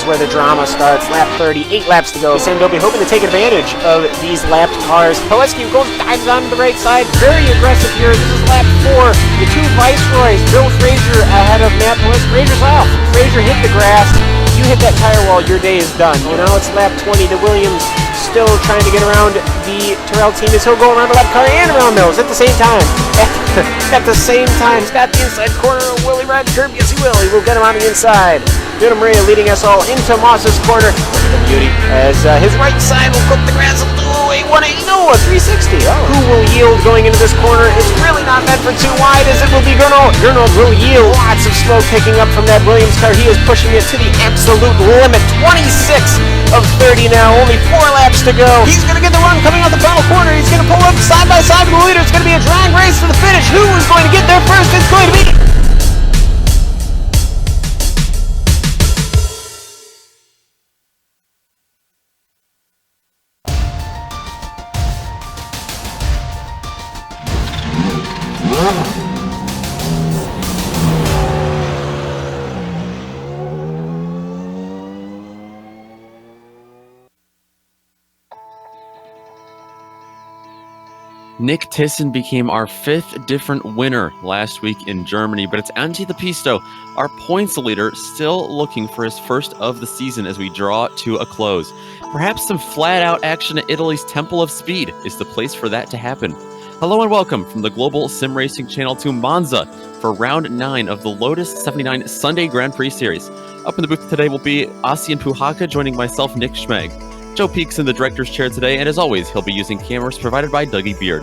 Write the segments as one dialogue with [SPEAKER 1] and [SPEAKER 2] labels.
[SPEAKER 1] where the drama starts. Lap 30, 8 laps to go. Sandobi hoping to take advantage of these lapped cars. Pilecki dives onto the right side. Very aggressive here. This is lap 4. The two Viceroys. Bill Frazier ahead of Matt Pilecki. Frazier's off. Frazier hit the grass. You hit that tire wall, your day is done. Well, now it's lap 20. The Williams still trying to get around the Terrell team as he'll go around the left car and around those at the same time. At the same time, he's got the inside corner of Willie ride the curb. Yes, he will. He will get him on the inside. Duna Maria leading us all into Moss's corner. Look at the beauty as his right side will cook the grass a little away. 180, no, a 360. Oh. Who will yield going into this corner? It's really not meant for too wide as it will be Gernald. Gernald will yield. Lots of smoke picking up from that Williams car. He is pushing it to the absolute limit. 26 of 30 now. Only 4 laps to go. He's going to get the run coming out the final corner. He's going to pull up side by side with the leader. It's going to be a drag race to the finish. Who is going to get there first? It's going to be...
[SPEAKER 2] Nick Thyssen became our 5th different winner last week in Germany, but it's Antti the Pisto, our points leader, still looking for his first of the season as we draw to a close. Perhaps some flat-out action at Italy's Temple of Speed is the place for that to happen. Hello and welcome from the Global SimRacing Channel to Monza for round 9 of the Lotus 79 Sunday Grand Prix Series. Up in the booth today will be Asian Puhaka joining myself, Nick Schmeg. Joe Peek's in the director's chair today, and as always, he'll be using cameras provided by Dougie Beard.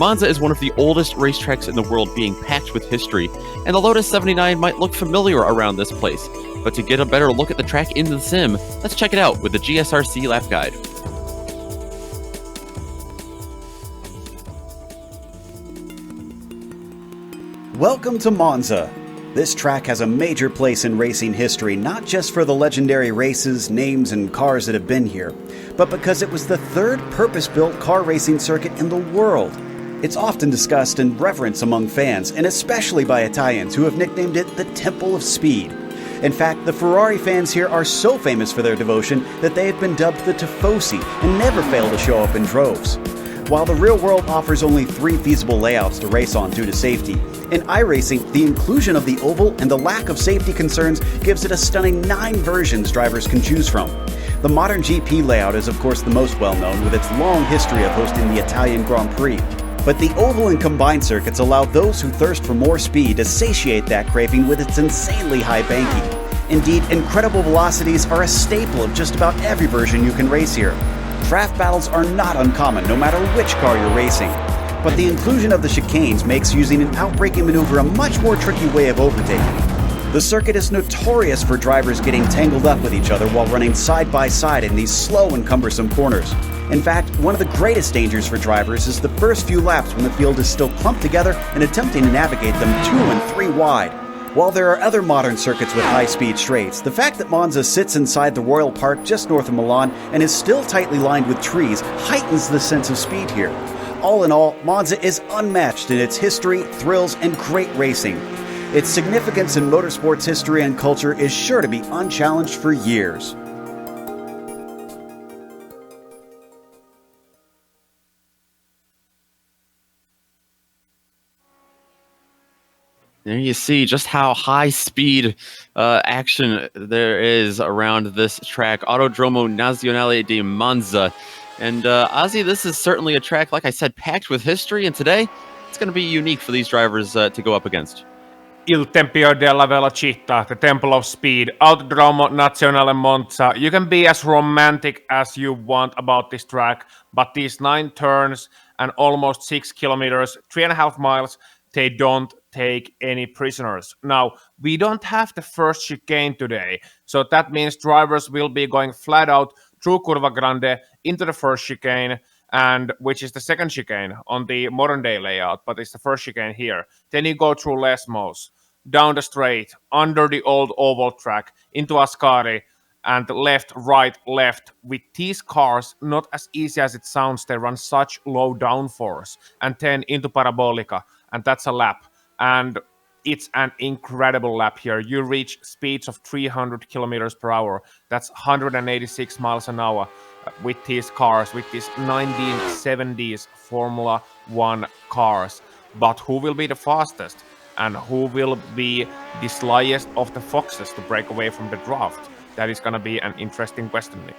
[SPEAKER 2] Monza is one of the oldest racetracks in the world, being packed with history, and the Lotus 79 might look familiar around this place. But to get a better look at the track in the sim, let's check it out with the GSRC lap guide.
[SPEAKER 3] Welcome to Monza. This track has a major place in racing history, not just for the legendary races, names, and cars that have been here, but because it was the 3rd purpose-built car racing circuit in the world. It's often discussed and reverenced among fans, and especially by Italians, who have nicknamed it the Temple of Speed. In fact, the Ferrari fans here are so famous for their devotion that they have been dubbed the Tifosi and never fail to show up in droves. While the real world offers only 3 feasible layouts to race on due to safety, in iRacing, the inclusion of the oval and the lack of safety concerns gives it a stunning 9 versions drivers can choose from. The modern GP layout is of course the most well known, with its long history of hosting the Italian Grand Prix. But the oval and combined circuits allow those who thirst for more speed to satiate that craving with its insanely high banking. Indeed, incredible velocities are a staple of just about every version you can race here. Draft battles are not uncommon, no matter which car you're racing. But the inclusion of the chicanes makes using an outbraking maneuver a much more tricky way of overtaking. The circuit is notorious for drivers getting tangled up with each other while running side by side in these slow and cumbersome corners. In fact, one of the greatest dangers for drivers is the first few laps when the field is still clumped together and attempting to navigate them 2 and 3 wide. While there are other modern circuits with high-speed straights, the fact that Monza sits inside the Royal Park just north of Milan and is still tightly lined with trees heightens the sense of speed here. All in all, Monza is unmatched in its history, thrills, and great racing. Its significance in motorsports history and culture is sure to be unchallenged for years.
[SPEAKER 2] There you see just how high speed action there is around this track. Autodromo Nazionale di Monza. And Ozzy, this is certainly a track, like I said, packed with history. And today, it's going to be unique for these drivers to go up against.
[SPEAKER 4] Il Tempio della Velocità, the Temple of Speed, Autodromo Nazionale Monza. You can be as romantic as you want about this track, but these 9 turns and almost 6 kilometers, 3.5 miles, they don't take any prisoners. Now, we don't have the first chicane today, so that means drivers will be going flat out through Curva Grande into the first chicane, and which is the second chicane on the modern day layout, but it's the first chicane here. Then you go through Lesmos, down the straight, under the old oval track, into Ascari, and left, right, left. With these cars, not as easy as it sounds, they run such low downforce, and then into Parabolica, and that's a lap. And it's an incredible lap here. You reach speeds of 300 kilometers per hour. That's 186 miles an hour with these cars, with these 1970s Formula One cars. But who will be the fastest? And who will be the slyest of the foxes to break away from the draft? That is going to be an interesting question, Nick.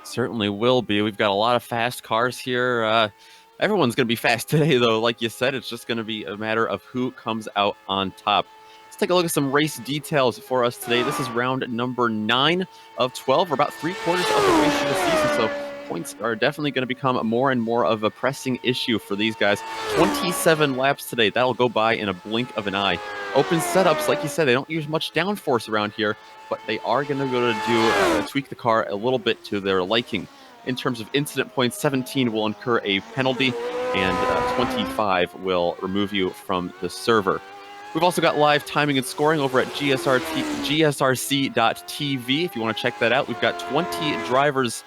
[SPEAKER 2] Certainly will be. We've got a lot of fast cars here. Everyone's going to be fast today, though. Like you said, it's just going to be a matter of who comes out on top. Let's take a look at some race details for us today. This is round number 9 of 12. We're about 3/4 of the race of the season, so points are definitely going to become more and more of a pressing issue for these guys. 27 laps today. That'll go by in a blink of an eye. Open setups, like you said, they don't use much downforce around here, but they are going to go to tweak the car a little bit to their liking. In terms of incident points, 17 will incur a penalty, and 25 will remove you from the server. We've also got live timing and scoring over at GSRC.tv. If you want to check that out, we've got 20 drivers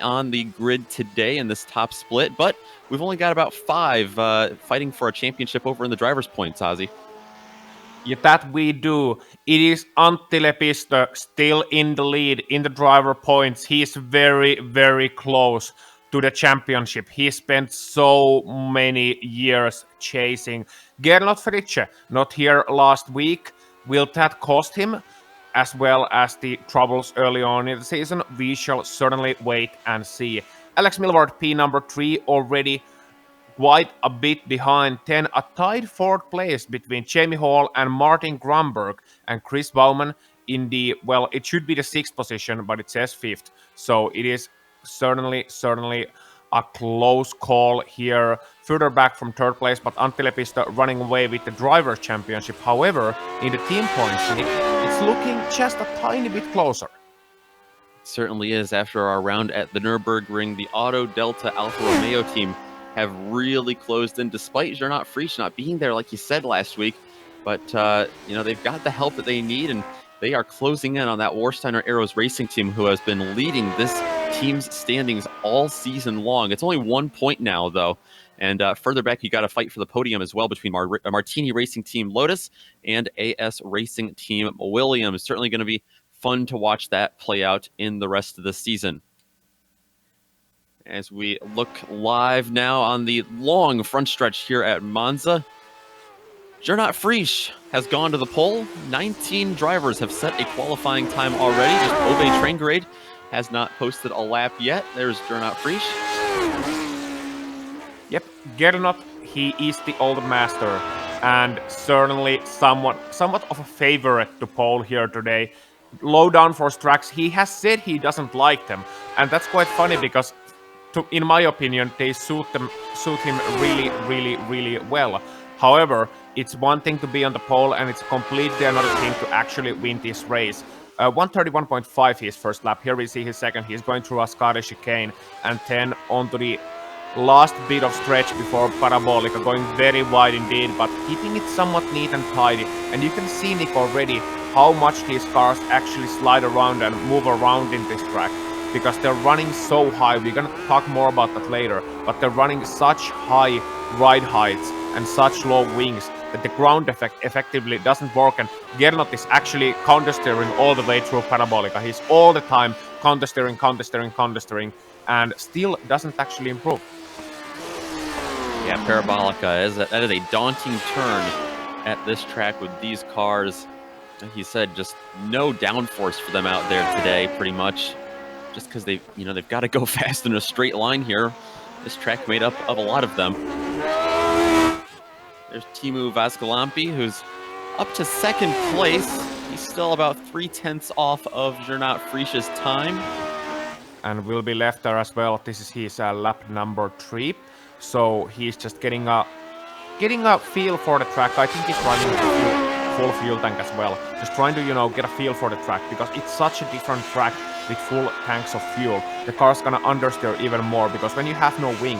[SPEAKER 2] on the grid today in this top split, but we've only got about 5 fighting for a championship over in the drivers' points, Ozzy.
[SPEAKER 4] Yeah, that we do. It is Antti Lepistö still in the lead in the driver points. He's very, very close to the championship. He spent so many years chasing. Gernot Fritzsche, not here last week. Will that cost him? As well as the troubles early on in the season, we shall certainly wait and see. Alex Milward, P number 3, already quite a bit behind. 10, a tied 4th place between Jamie Hall and Martin Grumberg, and Chris Bauman in the, well, it should be the 6th position, but it says 5th. So it is certainly a close call here. Further back from 3rd place, but Antti Lepistö running away with the Drivers' Championship. However, in the team points, it's looking just a tiny bit closer.
[SPEAKER 2] Certainly is. After our round at the Nürburgring, the Auto Delta Alfa Romeo team have really closed in, despite Gernot Fritzsche not being there, like you said last week. But, they've got the help that they need, and they are closing in on that Warsteiner Arrows Racing team, who has been leading this team's standings all season long. It's only 1 point now, though. And further back, you got to fight for the podium as well between Martini Racing Team Lotus and AS Racing Team Williams. Certainly going to be fun to watch that play out in the rest of the season. As we look live now on the long front stretch here at Monza, Gernot Fritzsche has gone to the pole. 19 drivers have set a qualifying time already. Just Ove Trangerade has not posted a lap yet. There's Gernot Fritzsche.
[SPEAKER 4] Yep, Gernot, he is the old master, and certainly somewhat of a favorite to pole here today. Low downforce tracks, he has said he doesn't like them, and that's quite funny because in my opinion, they suit him really well. However, it's one thing to be on the pole, and it's completely another thing to actually win this race. 131.5 his first lap. Here we see his second. He's going through a Scottish chicane, and then onto the last bit of stretch before Parabolica, going very wide indeed, but keeping it somewhat neat and tidy. And you can see, Nick, already how much these cars actually slide around and move around in this track, because they're running so high. We're gonna talk more about that later, but they're running such high ride heights and such low wings that the ground effect effectively doesn't work, and Gernot is actually counter-steering all the way through Parabolica. He's all the time counter-steering, and still doesn't actually improve.
[SPEAKER 2] Yeah, Parabolica, that is a daunting turn at this track with these cars. Like you said, just no downforce for them out there today, pretty much. Just because they've got to go fast in a straight line here. This track made up of a lot of them. There's Teemu Vaskalampi, who's up to 2nd place. He's still about 3/10 off of Gernot Fritzsche's time.
[SPEAKER 4] And will be left there as well. This is his lap number 3. So he's just getting a feel for the track. I think he's running full fuel tank as well. Just trying to, get a feel for the track, because it's such a different track with full tanks of fuel. The car's gonna understeer even more, because when you have no wing,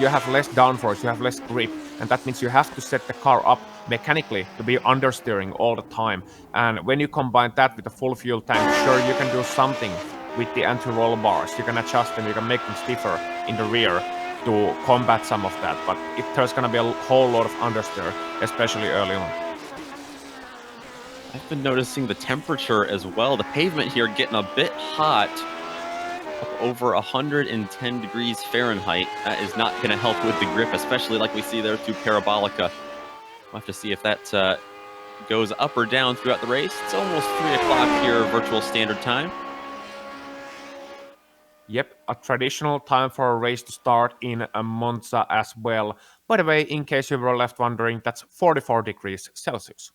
[SPEAKER 4] you have less downforce, you have less grip, and that means you have to set the car up mechanically to be understeering all the time. And when you combine that with a full fuel tank, sure, you can do something with the anti-roll bars. You can adjust them, you can make them stiffer in the rear. to combat some of that. But there's going to be a whole lot of unders there, especially early on.
[SPEAKER 2] I've been noticing the temperature as well. The pavement here getting a bit hot, up over 110 degrees Fahrenheit. That is not going to help with the grip, especially like we see there through Parabolica. We'll have to see if that goes up or down throughout the race. It's almost 3 o'clock here, virtual standard time.
[SPEAKER 4] Yep, a traditional time for a race to start in Monza as well. By the way, in case you were left wondering, that's 44 degrees Celsius.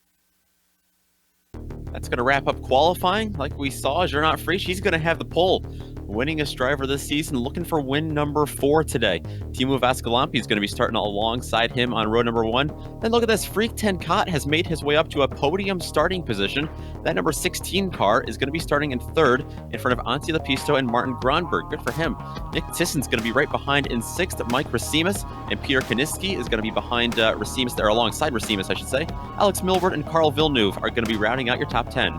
[SPEAKER 2] That's going to wrap up qualifying. Like we saw, Gernot Frisch, he's going to have the pole. Winningest driver this season, looking for win number 4 today. Timo Vascalampi is going to be starting alongside him on row number 1. Then look at this, Freak 10 Cott has made his way up to a podium starting position. That number 16 car is going to be starting in 3rd in front of Antti Lepisto and Martin Gronberg. Good for him. Nick Tisson's going to be right behind in 6th. Mike Rasimus and Peter Kaniski is going to be behind Rasimus, or alongside Rasimus, I should say. Alex Milward and Carl Villeneuve are going to be rounding out your top 10.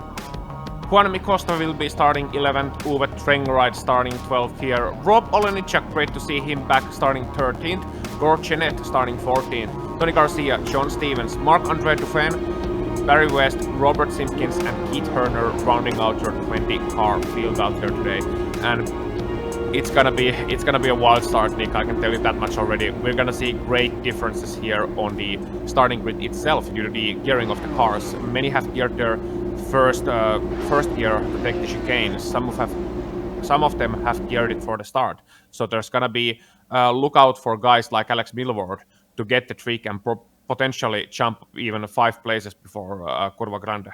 [SPEAKER 4] Juan Costa will be starting 11th, Uwe Trengride starting 12th here. Rob Olenicek, great to see him back starting 13th. Gord Chenet starting 14th. Tony Garcia, John Stevens, Marc-Andre Dufresne, Barry West, Robert Simpkins and Keith Herner rounding out your 20-car field out here today. And it's gonna be a wild start, Nick, I can tell you that much already. We're gonna see great differences here on the starting grid itself due to the gearing of the cars. Many have geared their first gear to take the chicane. Some of them have geared it for the start. So there's gonna be look out for guys like Alex Milward to get the trick and potentially jump even 5 places before Curva Grande.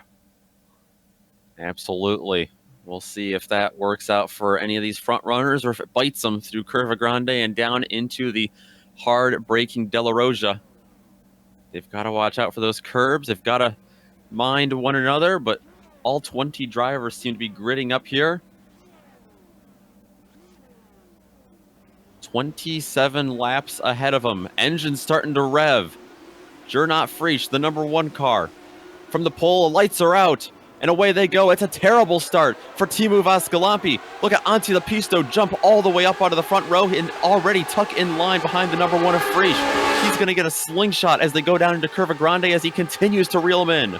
[SPEAKER 2] Absolutely. We'll see if that works out for any of these front runners or if it bites them through Curva Grande and down into the hard braking Della Roja. They've got to watch out for those curbs. They've got to mind one another, but all 20 drivers seem to be gritting up here. 27 laps ahead of them. Engine starting to rev. Gernot Frisch, the number 1 car. From the pole, the lights are out. And away they go. It's a terrible start for Timo Vascalampi. Look at Antti Lepisto jump all the way up out of the front row and already tuck in line behind the number 1 of Frisch. He's going to get a slingshot as they go down into Curva Grande as he continues to reel him in.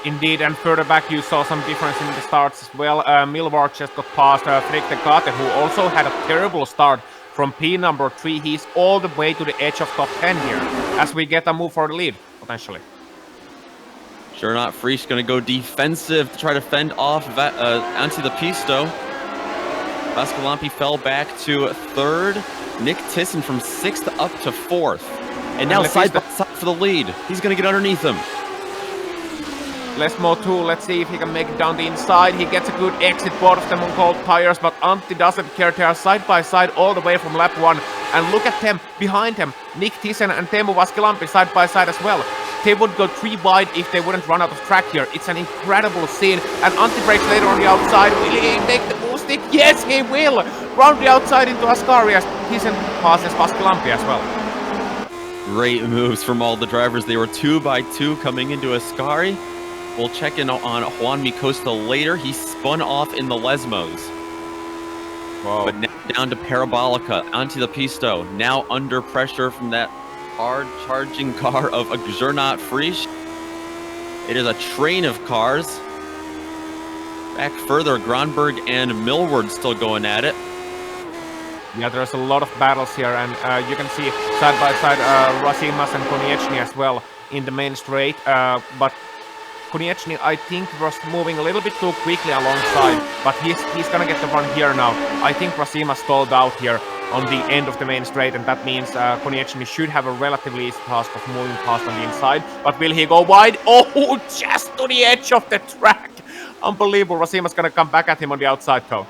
[SPEAKER 4] Indeed, and further back you saw some difference in the starts as well. Milward just got past Freek de Kate, who also had a terrible start from P number 3. He's all the way to the edge of top 10 here as we get a move for the lead, potentially.
[SPEAKER 2] Gernot Frisch going to go defensive to try to fend off Antti Lepisto. Vascalampi fell back to 3rd. Nick Tissot from 6th up to 4th. And now side by side for the lead. He's going to get underneath him.
[SPEAKER 4] Lesmo too, let's see if he can make it down the inside. He gets a good exit, both of them on cold tires, but Antti doesn't care. They are side by side all the way from lap 1. And look at them, behind him, Nick Tissot and Teemu Vascalampi side by side as well. They would go 3 wide if they wouldn't run out of track here. It's an incredible scene. And Antti brakes later on the outside. Will he make the boost stick? Yes, he will! Round the outside into Ascari as Tissot passes Vascalampi as well.
[SPEAKER 2] Great moves from all the drivers. They were 2 by 2 coming into Ascari. We'll check in on Juan Costa later. He spun off in the Lesmos.
[SPEAKER 4] Whoa.
[SPEAKER 2] But now down to Parabolica. Antti Lepisto now under pressure from that hard charging car of Gernot Frisch. It is a train of cars. Back further, Gronberg and Milward still going at it.
[SPEAKER 4] Yeah, there's a lot of battles here, and you can see side by side Rasimas and Konieczny as well in the main straight. But Konieczny, I think, was moving a little bit too quickly alongside, but he's gonna get the run here now. I think Rasimas stalled out here on the end of the main straight, and that means Konieczny should have a relatively easy task of moving past on the inside. But will he go wide? Oh, just to the edge of the track! Unbelievable. Rasimas gonna come back at him on the outside, though.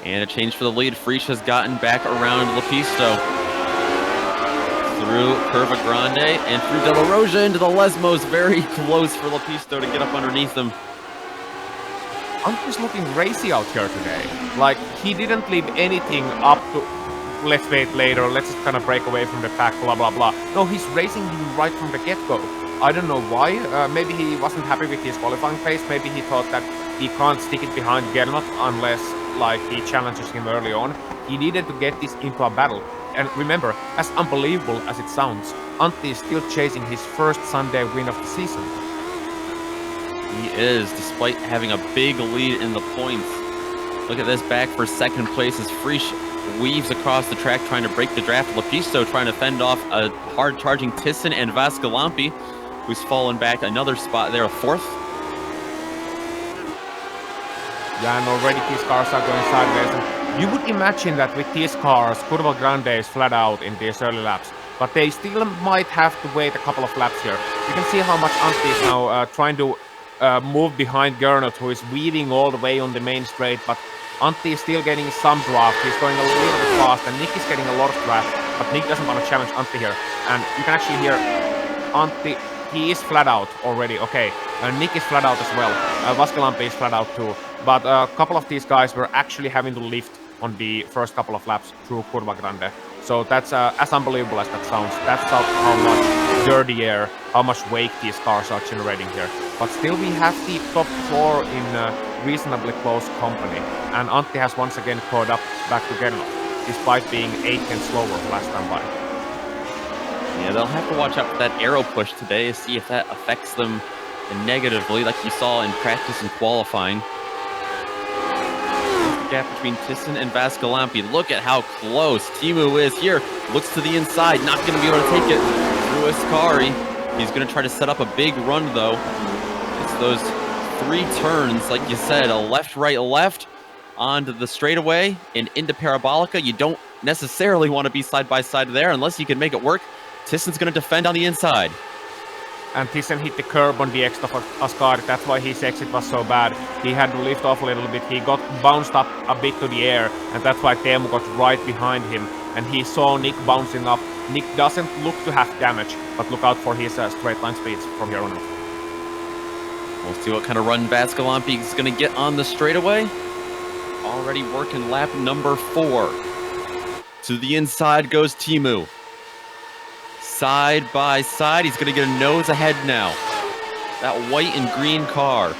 [SPEAKER 2] And a change for the lead. Frisch has gotten back around Lepisto. Through Curva Grande and through Della Roja into the Lesmos. Very close for Lepisto to get up underneath them.
[SPEAKER 4] Antti's looking racy out here today. Like, he didn't leave anything up to let's wait later, let's just kind of break away from the pack, blah, blah, blah. No, he's racing him right from the get-go. I don't know why. Maybe he wasn't happy with his qualifying pace. Maybe he thought that he can't stick it behind Gernot unless like he challenges him early on. He needed to get this into a battle. And remember, as unbelievable as it sounds, Antti is still chasing his first Sunday win of the season.
[SPEAKER 2] He is, despite having a big lead in the points. Look at this, back for second place as Frisch weaves across the track trying to break the draft. Lapisto trying to fend off a hard-charging Tissin and Vascalampi, who's fallen back another spot there, a fourth.
[SPEAKER 4] Yeah, and already these cars are going sideways. And you would imagine that with these cars, Curva Grande is flat out in these early laps. But they still might have to wait a couple of laps here. You can see how much Antti is now trying to move behind Gernot, who is weaving all the way on the main straight. But Antti is still getting some draft. He's going a little bit fast, and Nick is getting a lot of draft. But Nick doesn't want to challenge Antti here. And you can actually hear Antti, he is flat out already. Okay, Nick is flat out as well. Vascalampi is flat out too. But a couple of these guys were actually having to lift on the first couple of laps through Curva Grande. So that's as unbelievable as that sounds. That's how much dirty air, how much wake these cars are generating here. But still we have the top four in reasonably close company. And Antti has once again caught up back to Gernot, despite being 8/10 slower last time by.
[SPEAKER 2] Yeah, they'll have to watch out for that aero push today to see if that affects them negatively, like you saw in practice and qualifying. Gap between Tissin and Vascalampi. Look at how close Teemu is here. Looks to the inside, not going to be able to take it through Ascari. He's going to try to set up a big run, though. It's those 3 turns, like you said, a left, right, left, onto the straightaway and into Parabolica. You don't necessarily want to be side by side there unless you can make it work. Tissin's going to defend on the inside.
[SPEAKER 4] And Tissin hit the curb on the exit of Ascari. That's why his exit was so bad. He had to lift off a little bit. He got bounced up a bit to the air, and that's why Teemu got right behind him. And he saw Nick bouncing up. Nick doesn't look to have damage, but look out for his straight line speeds from here on out.
[SPEAKER 2] We'll see what kind of run Vascalampi is going to get on the straightaway. Already working lap number 4. To the inside goes Teemu. Side by side, he's going to get a nose ahead now. That white and green car.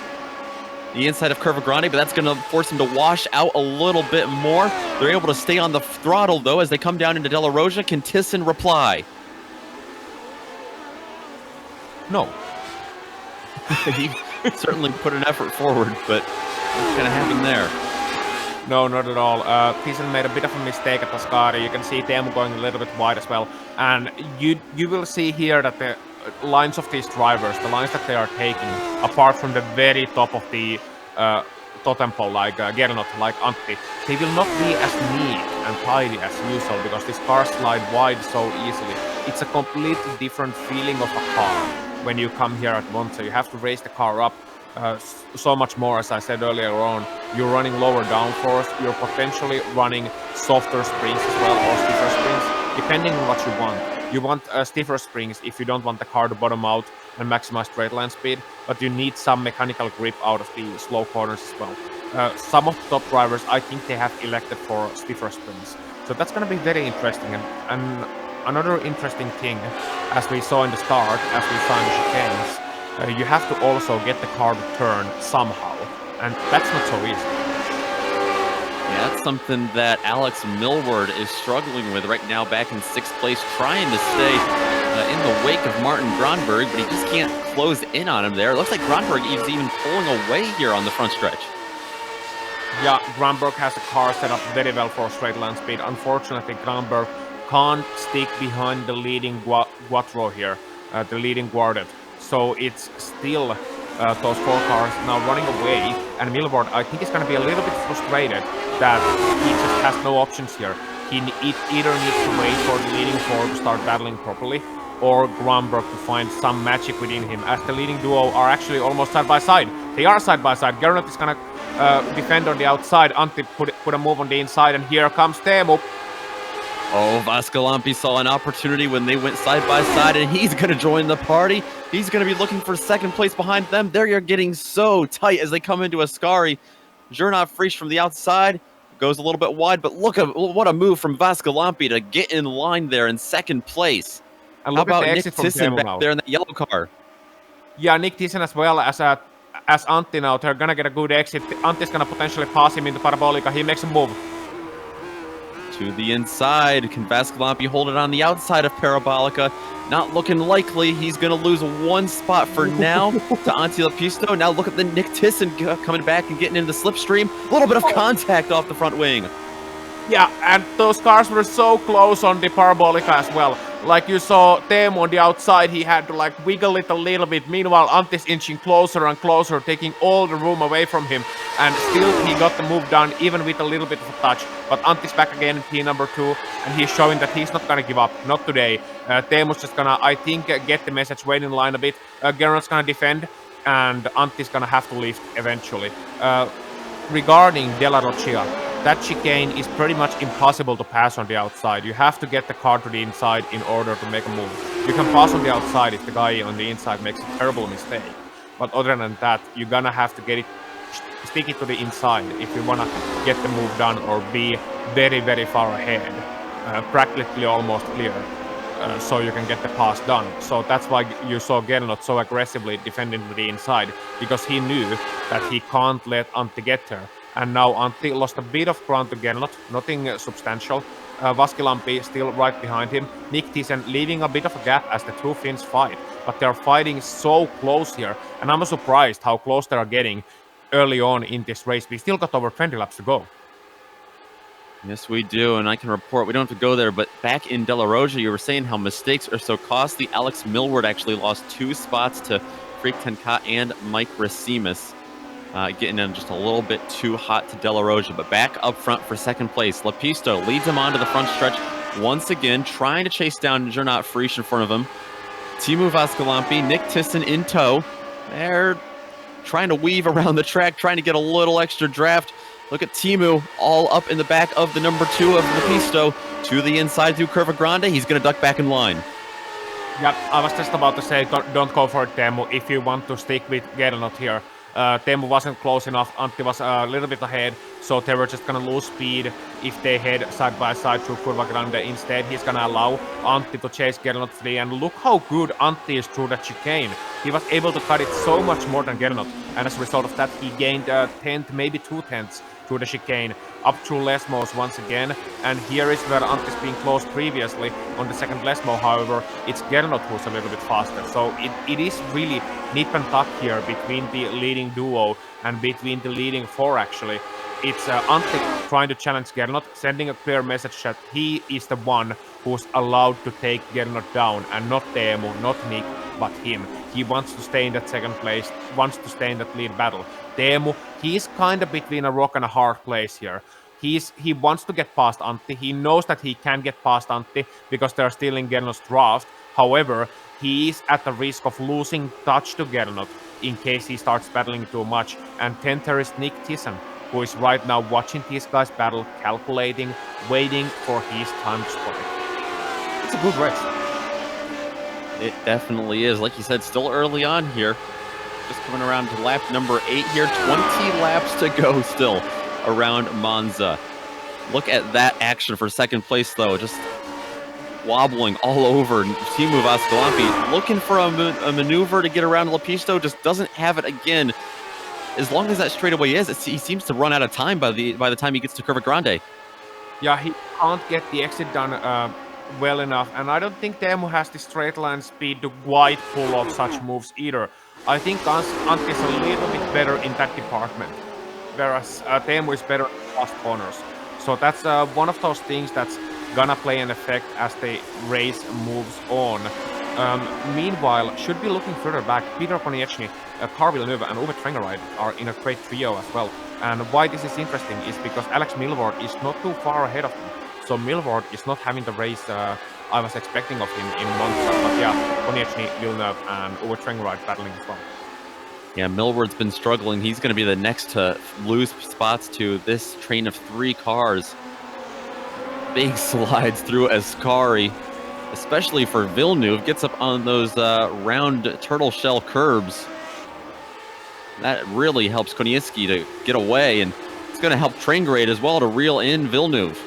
[SPEAKER 2] The inside of Curva Grande, but that's going to force him to wash out a little bit more. They're able to stay on the throttle, though, as they come down into Della Rosa. Can Tissin reply?
[SPEAKER 4] No.
[SPEAKER 2] He certainly put an effort forward, but what's going to happen there?
[SPEAKER 4] No, not at all. Tissin made a bit of a mistake at Ascari. You can see Teemu going a little bit wide as well. And you will see here that the lines of these drivers, the lines that they are taking, apart from the very top of the totem pole, like Gernot, like Antti, they will not be as neat and tidy as usual because these cars slide wide so easily. It's a completely different feeling of a car when you come here at Monza. You have to raise the car up so much more, as I said earlier on. You're running lower downforce, you're potentially running softer springs as well, or stiffer springs, depending on what you want. You want stiffer springs if you don't want the car to bottom out and maximize straight line speed, but you need some mechanical grip out of the slow corners as well. Some of the top drivers, I think they have elected for stiffer springs. So that's going to be very interesting. And another interesting thing, as we saw in the start, as we saw in the chicanes, you have to also get the car to turn somehow, and that's not so easy.
[SPEAKER 2] Yeah, that's something that Alex Millward is struggling with right now, back in 6th place, trying to stay in the wake of Martin Gronberg, but he just can't close in on him there. It looks like Gronberg is even pulling away here on the front stretch.
[SPEAKER 4] Yeah, Gronberg has a car set up very well for straight line speed. Unfortunately, Gronberg can't stick behind the leading Quattro here, the leading quartet. So it's still those 4 cars now running away, and Millward, I think, is going to be a little bit frustrated that he just has no options here. He either needs to wait for the leading 4 to start battling properly, or Gronberg to find some magic within him, as the leading duo are actually almost side by side. They are side by side. Gernot is going to defend on the outside. Antti put a move on the inside, and here comes Teemu.
[SPEAKER 2] Oh, Vascalampi saw an opportunity when they went side by side, and he's going to join the party. He's going to be looking for 2nd place behind them. They're getting so tight as they come into Ascari. Gernot Frisch from the outside goes a little bit wide, but look at what a move from Vascalampi to get in line there in 2nd place.
[SPEAKER 4] And
[SPEAKER 2] How
[SPEAKER 4] look at
[SPEAKER 2] about
[SPEAKER 4] the
[SPEAKER 2] Nick
[SPEAKER 4] exit from
[SPEAKER 2] Tissin
[SPEAKER 4] Teemu
[SPEAKER 2] back
[SPEAKER 4] now.
[SPEAKER 2] there in that yellow car?
[SPEAKER 4] Yeah, Nick Thiessen as well as Antti now. They're gonna get a good exit. Antti's gonna potentially pass him into Parabolica. He makes a move.
[SPEAKER 2] To the inside, can Vascalampi hold it on the outside of Parabolica? Not looking likely. He's going to lose one spot for now to Antti Lapisto. Now look at the Nick Thiessen coming back and getting into the slipstream. A little bit of contact off the front wing.
[SPEAKER 4] Yeah, and those cars were so close on the Parabolica as well. Like you saw Teemu on the outside, he had to like wiggle it a little bit. Meanwhile, Antti's inching closer and closer, taking all the room away from him. And still he got the move done, even with a little bit of a touch. But Antti's back again in P number 2, and he's showing that he's not gonna give up. Not today. Teemu's just gonna, I think, get the message, wait in line a bit. Gernot's gonna defend, and Antti's gonna have to lift eventually. Regarding Della Roccia, that chicane is pretty much impossible to pass on the outside. You have to get the car to the inside in order to make a move. You can pass on the outside if the guy on the inside makes a terrible mistake. But other than that, you're gonna have to get it, stick it to the inside if you wanna get the move done or be very, very far ahead. Practically almost clear. So you can get the pass done. So that's why you saw Gernot so aggressively defending to the inside, because he knew that he can't let Antti get there. And now Antti lost a bit of ground to Gernot, nothing substantial. Vaskilampi still right behind him. Nick Thiessen leaving a bit of a gap as the two Finns fight. But they're fighting so close here, and I'm surprised how close they are getting early on in this race. We still got over 20 laps to go.
[SPEAKER 2] Yes, we do, and I can report, we don't have to go there, but back in Della Rosa, you were saying how mistakes are so costly. Alex Millward actually lost 2 spots to Freak Tenka and Mike Racimus. Getting in just a little bit too hot to Della Rosa, but back up front for second place. Lapisto leads him onto the front stretch once again, trying to chase down Gernot Frisch in front of him. Teemu Vaskilampi, Nick Thiessen in tow. They're trying to weave around the track, trying to get a little extra draft. Look at Teemu all up in the back of the number 2 of Lapisto to the inside through Curva Grande. He's going to duck back in line.
[SPEAKER 4] Yeah, I was just about to say, don't go for it, Teemu, if you want to stick with Gernot here. Teemu wasn't close enough, Antti was a little bit ahead, so they were just gonna lose speed if they head side by side through Curva Grande. Instead, he's gonna allow Antti to chase Gernot free, and look how good Antti is through that chicane. He was able to cut it so much more than Gernot, and as a result of that, he gained a tenth, maybe 2 tenths through the chicane, up through Lesmos once again. And here is where Antti's been close previously on the second Lesmo. However, it's Gernot who's a little bit faster. So it is really nip and tuck here between the leading duo and between the leading 4 actually. It's Antti trying to challenge Gernot, sending a clear message that he is the one who's allowed to take Gernot down, and not Teemu, not Nick, but him. He wants to stay in that second place, wants to stay in that lead battle. Teemu, he's kind of between a rock and a hard place here. He wants to get past Antti. He knows that he can get past Antti because they're still in Gernot's draft. However, he is at the risk of losing touch to Gernot in case he starts battling too much. And 10th there is Nick Thiessen, who is right now watching these guys battle, calculating, waiting for his time to strike. It's a good race.
[SPEAKER 2] It definitely is. Like you said, still early on here. Just coming around to lap number 8 here. 20 laps to go still around Monza. Look at that action for second place, though. Just wobbling all over. Teemu Vaskilampi looking for a maneuver to get around Lapisto. Just doesn't have it again. As long as that straightaway is, he seems to run out of time by the time he gets to Curva Grande.
[SPEAKER 4] Yeah, he can't get the exit done well enough, and I don't think Teemu has the straight line speed to quite pull off such moves either. I think Antti is a little bit better in that department, whereas Teemu is better in fast corners. So that's one of those things that's gonna play an effect as the race moves on. Meanwhile, should be looking further back, Peter Konieczny, Carl Villeneuve and Uwe Trengeride are in a great trio as well. And why this is interesting is because Alex Millward is not too far ahead of him. So Millward is not having the race I was expecting of him in Monza. But yeah, Konieczny, Villeneuve and Uwe Trengeride battling as well.
[SPEAKER 2] Yeah, Millward's been struggling. He's going to be the next to lose spots to this train of 3 cars. Big slides through Ascari, especially for Villeneuve. Gets up on those round turtle shell curbs. That really helps Konieczny to get away, and it's going to help Trengeride as well to reel in Villeneuve.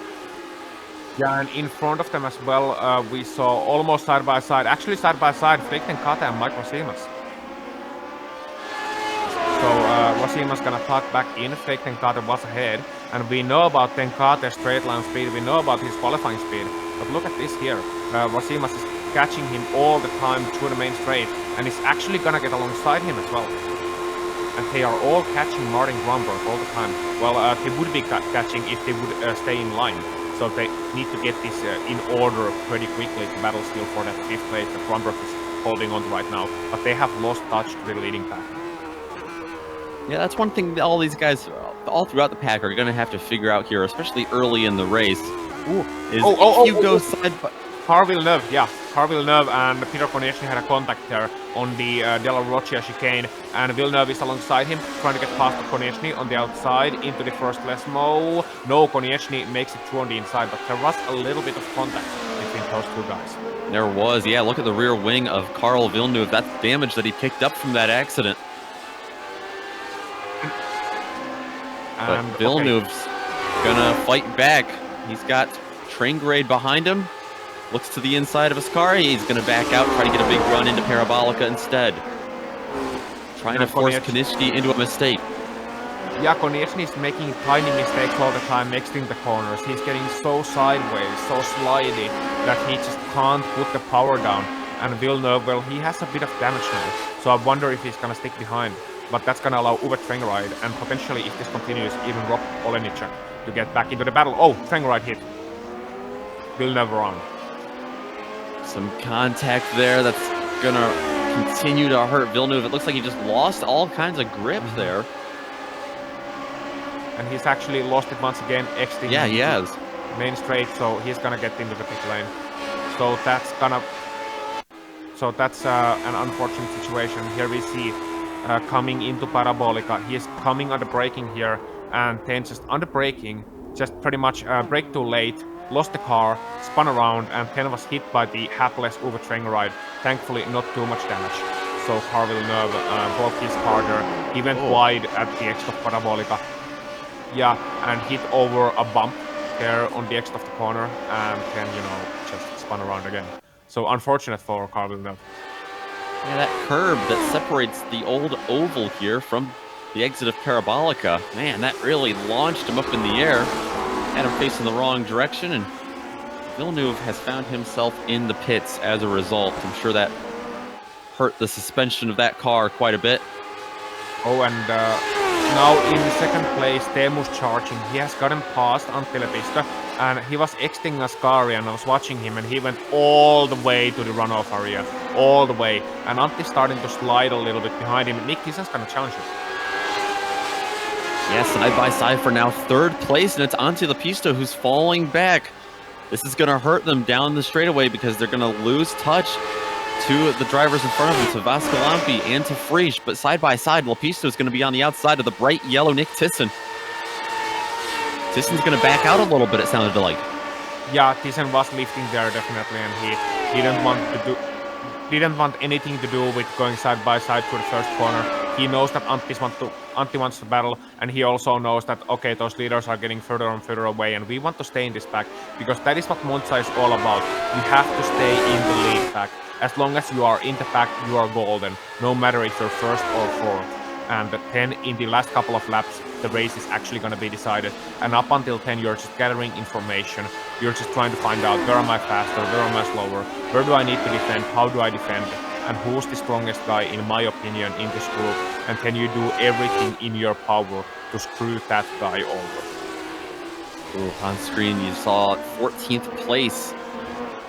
[SPEAKER 4] Yeah, and in front of them as well, we saw almost side by side, actually side by side, Frick and Kata and Mike Rosimas. So Rosima's gonna tuck back in, fake Tenkate was ahead, and we know about Tenkate's straight line speed, we know about his qualifying speed, but look at this here. Rosimas is catching him all the time through the main straight, and he's actually gonna get alongside him as well. And they are all catching Martin Grumberg all the time. Well, they would be catching if they would stay in line. So they need to get this in order pretty quickly to battle still for that 5th place that Grumberg is holding on to right now. But they have lost touch to the leading pack.
[SPEAKER 2] Yeah, that's one thing all these guys all throughout the pack are going to have to figure out here, especially early in the race. If you go side by...
[SPEAKER 4] Carl Villeneuve, yeah. Carl Villeneuve and Peter Konechny had a contact there on the Della Roccia chicane, and Villeneuve is alongside him, trying to get past Konechny on the outside into the first Lesmo. No, Konechny makes it through on the inside, but there was a little bit of contact between those two guys.
[SPEAKER 2] There was, yeah. Look at the rear wing of Carl Villeneuve. That's damage that he picked up from that accident. But Villeneuve's gonna fight back. He's got train grade behind him. Looks to the inside of his car. He's going to back out, try to get a big run into Parabolica instead. Trying to force Konechny into a mistake.
[SPEAKER 4] Yeah, Konechny is making tiny mistakes all the time, exiting the corners. He's getting so sideways, so slidey, that he just can't put the power down. And Villeneuve, well, he has a bit of damage now. So I wonder if he's going to stick behind. But that's going to allow Uwe Trengride, and potentially, if this continues, even Rob Olenicek to get back into the battle. Oh, Trengride hit. Villeneuve around.
[SPEAKER 2] Some contact there that's going to continue to hurt Villeneuve. It looks like he just lost all kinds of grip there.
[SPEAKER 4] And he's actually lost it once again, exiting
[SPEAKER 2] he has.
[SPEAKER 4] Main straight, so he's going to get into the pit lane. So that's an unfortunate situation. Here we see coming into Parabolica. He is coming under braking here, and then just under braking, just pretty much brake too late, lost the car, spun around, and then was hit by the hapless Uwe Trengride. Thankfully, not too much damage. So Carl Villeneuve broke his car there. He went wide at the exit of Parabolica. Yeah, and hit over a bump there on the exit of the corner, and then, just spun around again. So unfortunate for Carl Villeneuve.
[SPEAKER 2] Yeah, that curb that separates the old oval here from the exit of Parabolica, man, that really launched him up in the air. Had him facing the wrong direction, and Villeneuve has found himself in the pits as a result. I'm sure that hurt the suspension of that car quite a bit.
[SPEAKER 4] Oh, and now in second place, Teemu's charging. He has gotten past Antti Lepistö, and he was exiting Ascari, and I was watching him, and he went all the way to the runoff area. All the way. And Antti's starting to slide a little bit behind him. Nick Tisson's gonna challenge him.
[SPEAKER 2] Yes, side by side for now third place, and it's Antti Lepistö who's falling back. This is going to hurt them down the straightaway because they're going to lose touch to the drivers in front of them, to Vascalampi and to Frisch. But side by side, Lepistö is going to be on the outside of the bright yellow Nick Tisson. Tisson's going to back out a little bit, it sounded like.
[SPEAKER 4] Yeah, Tisson was lifting there definitely, and he didn't want anything to do with going side by side through the first corner. He knows that Antti wants to battle, and he also knows that, okay, those leaders are getting further and further away, and we want to stay in this pack, because that is what Monza is all about. You have to stay in the lead pack. As long as you are in the pack, you are golden, no matter if you're first or fourth. And then in the last couple of laps, the race is actually going to be decided. And up until then, you're just gathering information. You're just trying to find out, where am I faster, where am I slower, where do I need to defend, how do I defend, and who's the strongest guy, in my opinion, in this group. And then you do everything in your power to screw that guy over.
[SPEAKER 2] Ooh, on screen, you saw 14th place,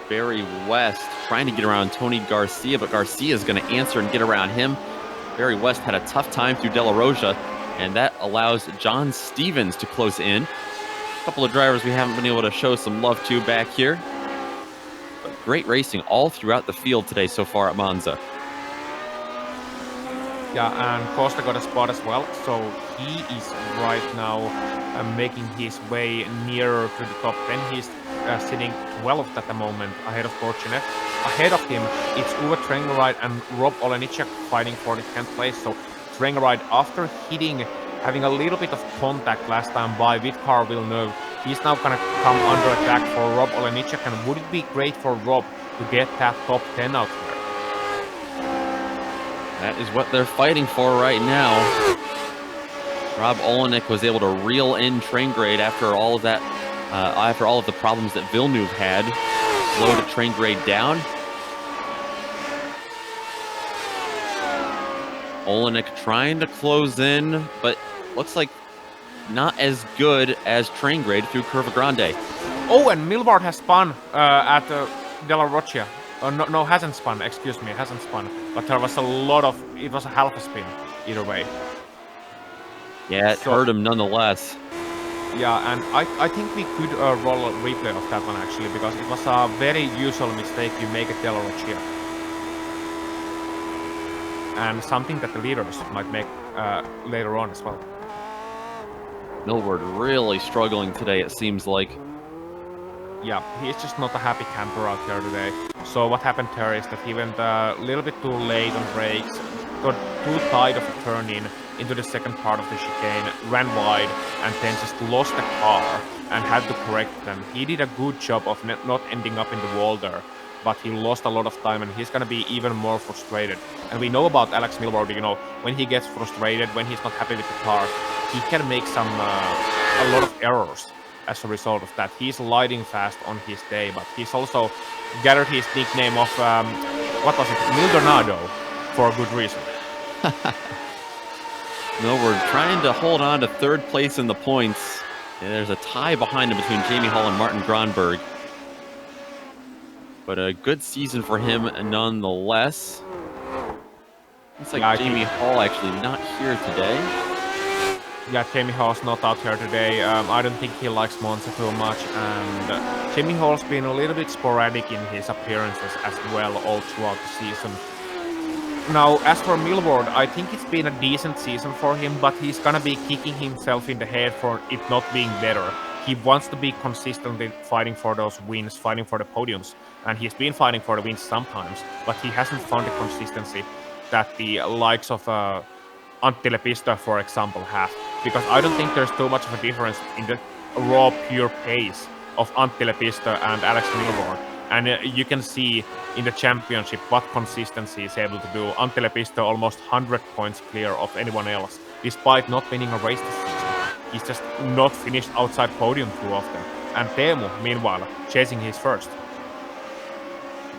[SPEAKER 2] Barry West, trying to get around Tony Garcia, but Garcia is going to answer and get around him. Barry West had a tough time through De La Rosa, and that allows John Stevens to close in. A couple of drivers we haven't been able to show some love to back here. But great racing all throughout the field today so far at Monza.
[SPEAKER 4] Yeah, and Costa got a spot as well, so he is right now making his way nearer to the top 10. He's sitting 12th at the moment, ahead of Fortunet. Ahead of him, it's Uwe Trengride and Rob Olenicek fighting for the 10th place. So Trengride, after having a little bit of contact last time by with Carl Villeneuve, he's now going to come under attack for Rob Olenicek, and would it be great for Rob to get that top 10 out there?
[SPEAKER 2] That is what they're fighting for right now. Rob Olenek was able to reel in train grade after all of that, after all of the problems that Villeneuve had. Slowed train grade down. Olenek trying to close in, but looks like not as good as train grade through Curva Grande.
[SPEAKER 4] Oh, and Milward has spun at Della Roccia. No, hasn't spun, excuse me, hasn't spun. But there was a lot of, it was a half a spin, either way.
[SPEAKER 2] Yeah, it hurt him nonetheless.
[SPEAKER 4] Yeah, and I think we could roll a replay of that one actually, because it was a very usual mistake you make at Della Roccia. And something that the leaders might make later on as well.
[SPEAKER 2] Millward really struggling today, it seems like.
[SPEAKER 4] Yeah, he's just not a happy camper out here today. So what happened there is that he went a little bit too late on brakes, got too tight of a turn in into the second part of the chicane, ran wide, and then just lost the car and had to correct them. He did a good job of not ending up in the wall there, but he lost a lot of time and he's gonna be even more frustrated. And we know about Alex Milward, you know, when he gets frustrated, when he's not happy with the car, he can make some a lot of errors as a result of that. He's lighting fast on his day, but he's also gathered his nickname of, what was it, Mildonado, for a good reason.
[SPEAKER 2] Millward trying to hold on to third place in the points. And there's a tie behind him between Jamie Hall and Martin Gronberg. But a good season for him nonetheless. Looks like Jamie Hall actually not here today.
[SPEAKER 4] Yeah, Jamie Hall's not out here today. I don't think he likes Monza too much, and Jamie Hall's been a little bit sporadic in his appearances as well all throughout the season. Now, as for Milward, I think it's been a decent season for him, but he's gonna be kicking himself in the head for it not being better. He wants to be consistently fighting for those wins, fighting for the podiums, and he's been fighting for the wins sometimes, but he hasn't found the consistency that the likes of Antti Lepistö, for example, have. Because I don't think there's too much of a difference in the raw, pure pace of Antti Lepistö and Alex Milward. And you can see in the championship what consistency is able to do. Antti Lepistö almost 100 points clear of anyone else, despite not winning a race this season. He's just not finished outside podium too often. And Teemu, meanwhile, chasing his first.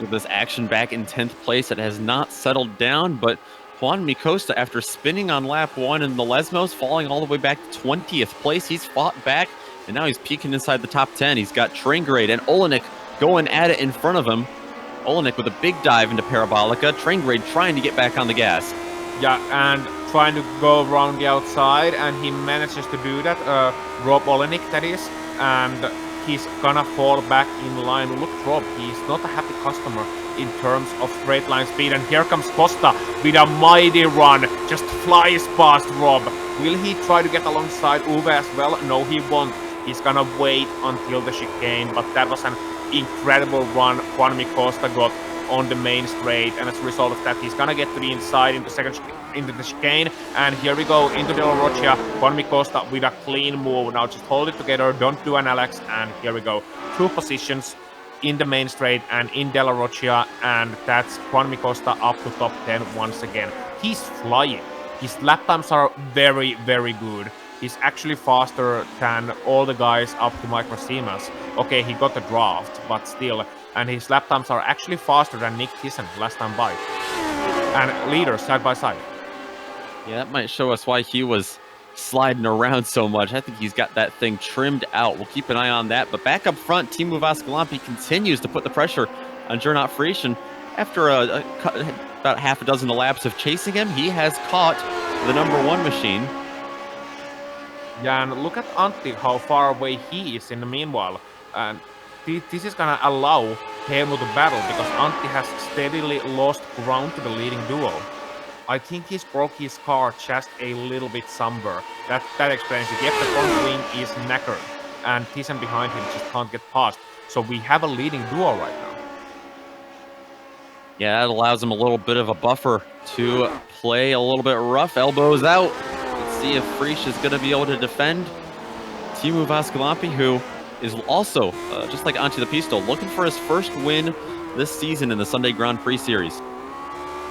[SPEAKER 2] With this action back in 10th place, it has not settled down, but Juan Micosta, after spinning on lap 1 in the Lesmos, falling all the way back to 20th place, he's fought back, and now he's peeking inside the top 10. He's got Train Grade and Olenek going at it in front of him. Olenek with a big dive into Parabolica. Train Grade trying to get back on the gas.
[SPEAKER 4] Yeah, and trying to go around the outside, and he manages to do that. Rob Olenek, that is, and he's gonna fall back in line. Look, Rob, he's not a happy customer in terms of straight line speed, and here comes Costa with a mighty run, just flies past Rob. Will he try to get alongside Uwe as well? No, he won't. He's gonna wait until the chicane, but that was an incredible run Juan Micosta got on the main straight, and as a result of that, he's gonna get to the inside into the chicane, and here we go into Della Roccia. Juan Micosta with a clean move. Now just hold it together, don't do an Alex, and here we go. 2 positions in the main straight and in Della Roccia, and that's Juan Micosta up to top 10 once again. He's flying. His lap times are very, very good. He's actually faster than all the guys up to Micro Siemens. Okay, he got the draft, but still. And his lap times are actually faster than Nick Thyssen last time by. And leaders side by side.
[SPEAKER 2] Yeah, that might show us why he was sliding around so much. I think he's got that thing trimmed out. We'll keep an eye on that. But back up front, Teemu Vaskalampi continues to put the pressure on Gernot Frisch. And after about half a dozen laps of chasing him, he has caught the #1 machine.
[SPEAKER 4] Yeah, and look at Antti, how far away he is in the meanwhile. And this is gonna allow Teemu to battle, because Antti has steadily lost ground to the leading duo. I think he's broke his car just a little bit somewhere. That explains it. Yep, the front wing is knackered, and Thyssen behind him just can't get past. So we have a leading duo right now.
[SPEAKER 2] Yeah, that allows him a little bit of a buffer to play a little bit rough. Elbows out. Let's see if Frisch is going to be able to defend Teemu Vaskalampi, who is also, just like Antti Lepistö, looking for his first win this season in the Sunday Grand Prix Series.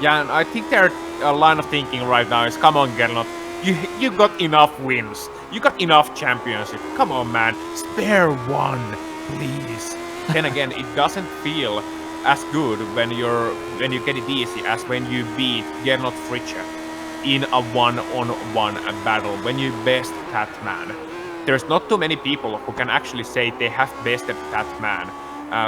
[SPEAKER 4] Yeah, and I think their line of thinking right now is, come on, Gernot, You got enough wins. You got enough championship. Come on, man. Spare one, please. Then again, it doesn't feel as good when you get it easy as when you beat Gernot Fritsch in a one-on-one battle, when you best that man. There's not too many people who can actually say they have bested that man.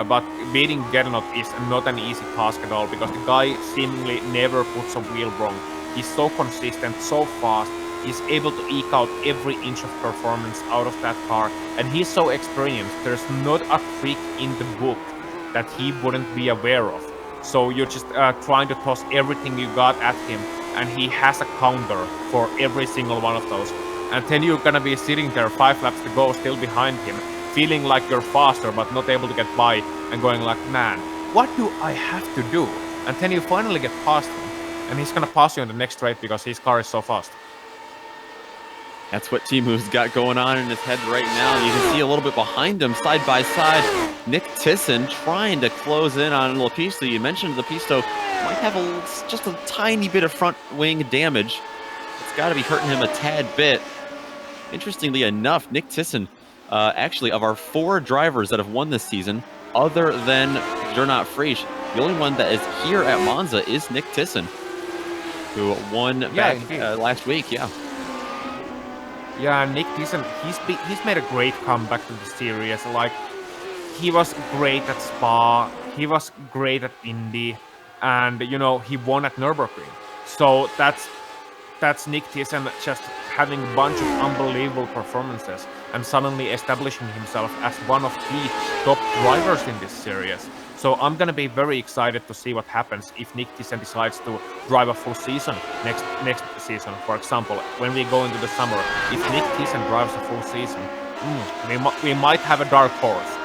[SPEAKER 4] But beating Gernot is not an easy task at all, because the guy seemingly never puts a wheel wrong. He's so consistent, so fast, he's able to eke out every inch of performance out of that car, and he's so experienced. There's not a trick in the book that he wouldn't be aware of. So you're just trying to toss everything you got at him, and he has a counter for every single one of those. And then you're gonna be sitting there 5 laps to go, still behind him, feeling like you're faster but not able to get by, and going like, man, what do I have to do? And then you finally get past him, and he's gonna pass you in the next straight because his car is so fast.
[SPEAKER 2] That's what Timu's got going on in his head right now. You can see a little bit behind him, side by side, Nick Tisson trying to close in on Lopisto. You mentioned Lopisto might have just a tiny bit of front wing damage. It's got to be hurting him a tad bit. Interestingly enough, Nick Tisson, actually, of our 4 drivers that have won this season, other than Gernot Fritsch, the only one that is here at Monza is Nick Tisson, who won back last week.
[SPEAKER 4] Yeah, Nick Tisson, he's made a great comeback to the series. Like, he was great at Spa, he was great at Indy, and he won at Nürburgring. So that's Nick Tisson just having a bunch of unbelievable performances and suddenly establishing himself as one of the top drivers in this series. So I'm gonna be very excited to see what happens if Nick Tisson decides to drive a full season next season. For example, when we go into the summer, if Nick Tisson drives a full season, we might have a dark horse.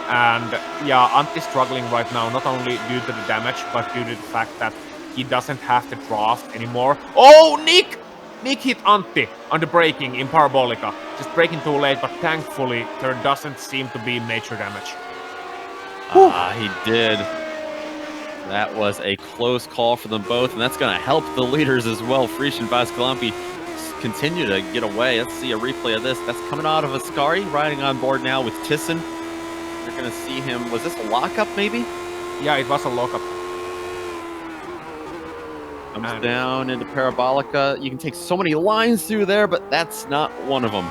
[SPEAKER 4] And yeah, Antti's struggling right now, not only due to the damage, but due to the fact that he doesn't have to draft anymore. Oh, Nick hit Antti on the braking in Parabolica. Just braking too late, but thankfully there doesn't seem to be major damage.
[SPEAKER 2] He did. That was a close call for them both, and that's going to help the leaders as well. Fritsch and Vascalampi continue to get away. Let's see a replay of this. That's coming out of Ascari, riding on board now with Tisson. You're going to see him. Was this a lockup, maybe?
[SPEAKER 4] Yeah, it was a lockup.
[SPEAKER 2] Comes down into Parabolica. You can take so many lines through there, but that's not one of them.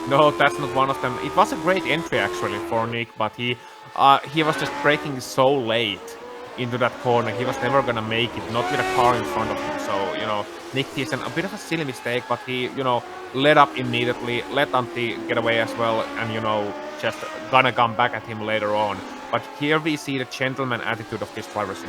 [SPEAKER 4] No, that's not one of them. It was a great entry actually for Nick, but he was just braking so late into that corner. He was never gonna make it, not with a car in front of him. So, Nick Tisson, a bit of a silly mistake, but he, let up immediately, let Antti get away as well, and, just gonna come back at him later on. But here we see the gentleman attitude of these drivers,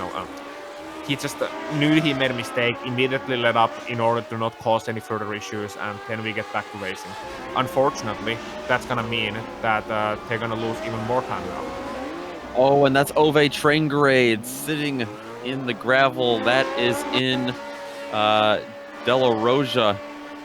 [SPEAKER 4] He just knew he made a mistake, immediately let up in order to not cause any further issues, and then we get back to racing. Unfortunately, that's gonna mean that they're gonna lose even more time now.
[SPEAKER 2] Oh, and that's Ove Traingrade sitting in the gravel. That is in Della Roja.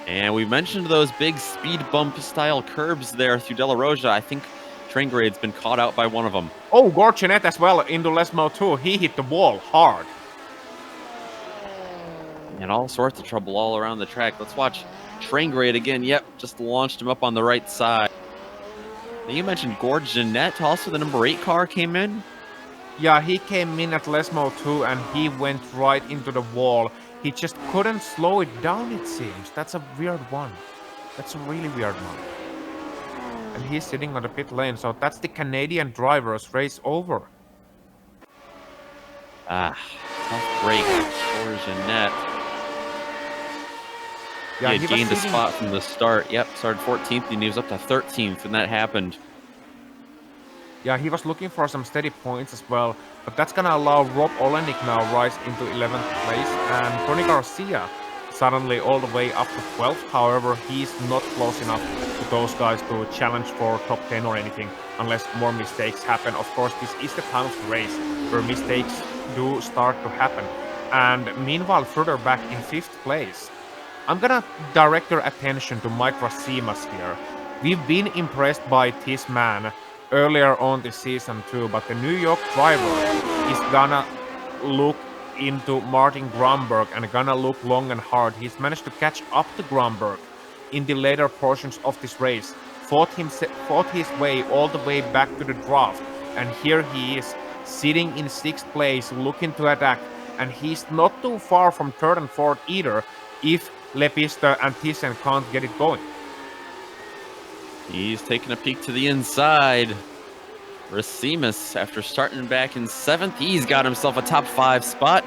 [SPEAKER 2] And we mentioned those big speed bump style curbs there through Della Roja. I think Traingrade's been caught out by one of them.
[SPEAKER 4] Oh, Gorchenet as well into Lesmo too. He hit the wall hard.
[SPEAKER 2] And all sorts of trouble all around the track. Let's watch Traingrade again. Yep, just launched him up on the right side. Now you mentioned Gord Jeanette, also the number 8 car came in.
[SPEAKER 4] Yeah, he came in at Lesmo too, and he went right into the wall. He just couldn't slow it down, it seems. That's a weird one. That's a really weird one. And he's sitting on the pit lane, so that's the Canadian driver's race over.
[SPEAKER 2] Tough break for Jeanette. Yeah, he gained a spot from the start. Yep, started 14th and he was up to 13th when that happened.
[SPEAKER 4] Yeah, he was looking for some steady points as well, but that's gonna allow Rob Olenek now rise into 11th place, and Tony Garcia suddenly all the way up to 12th. However, he's not close enough to those guys to challenge for top 10 or anything, unless more mistakes happen. Of course, this is the time of the race where mistakes do start to happen. And meanwhile, further back in 5th place, I'm gonna direct your attention to Mike Rasimas here. We've been impressed by this man earlier on this season too, but the New York driver is gonna look into Martin Grunberg and gonna look long and hard. He's managed to catch up to Grunberg in the later portions of this race, fought his way all the way back to the draft, and here he is sitting in 6th place looking to attack, and he's not too far from 3rd and 4th either if Lepiste and Thyssen can't get it going.
[SPEAKER 2] He's taking a peek to the inside. Racines, after starting back in 7th, he's got himself a top 5 spot.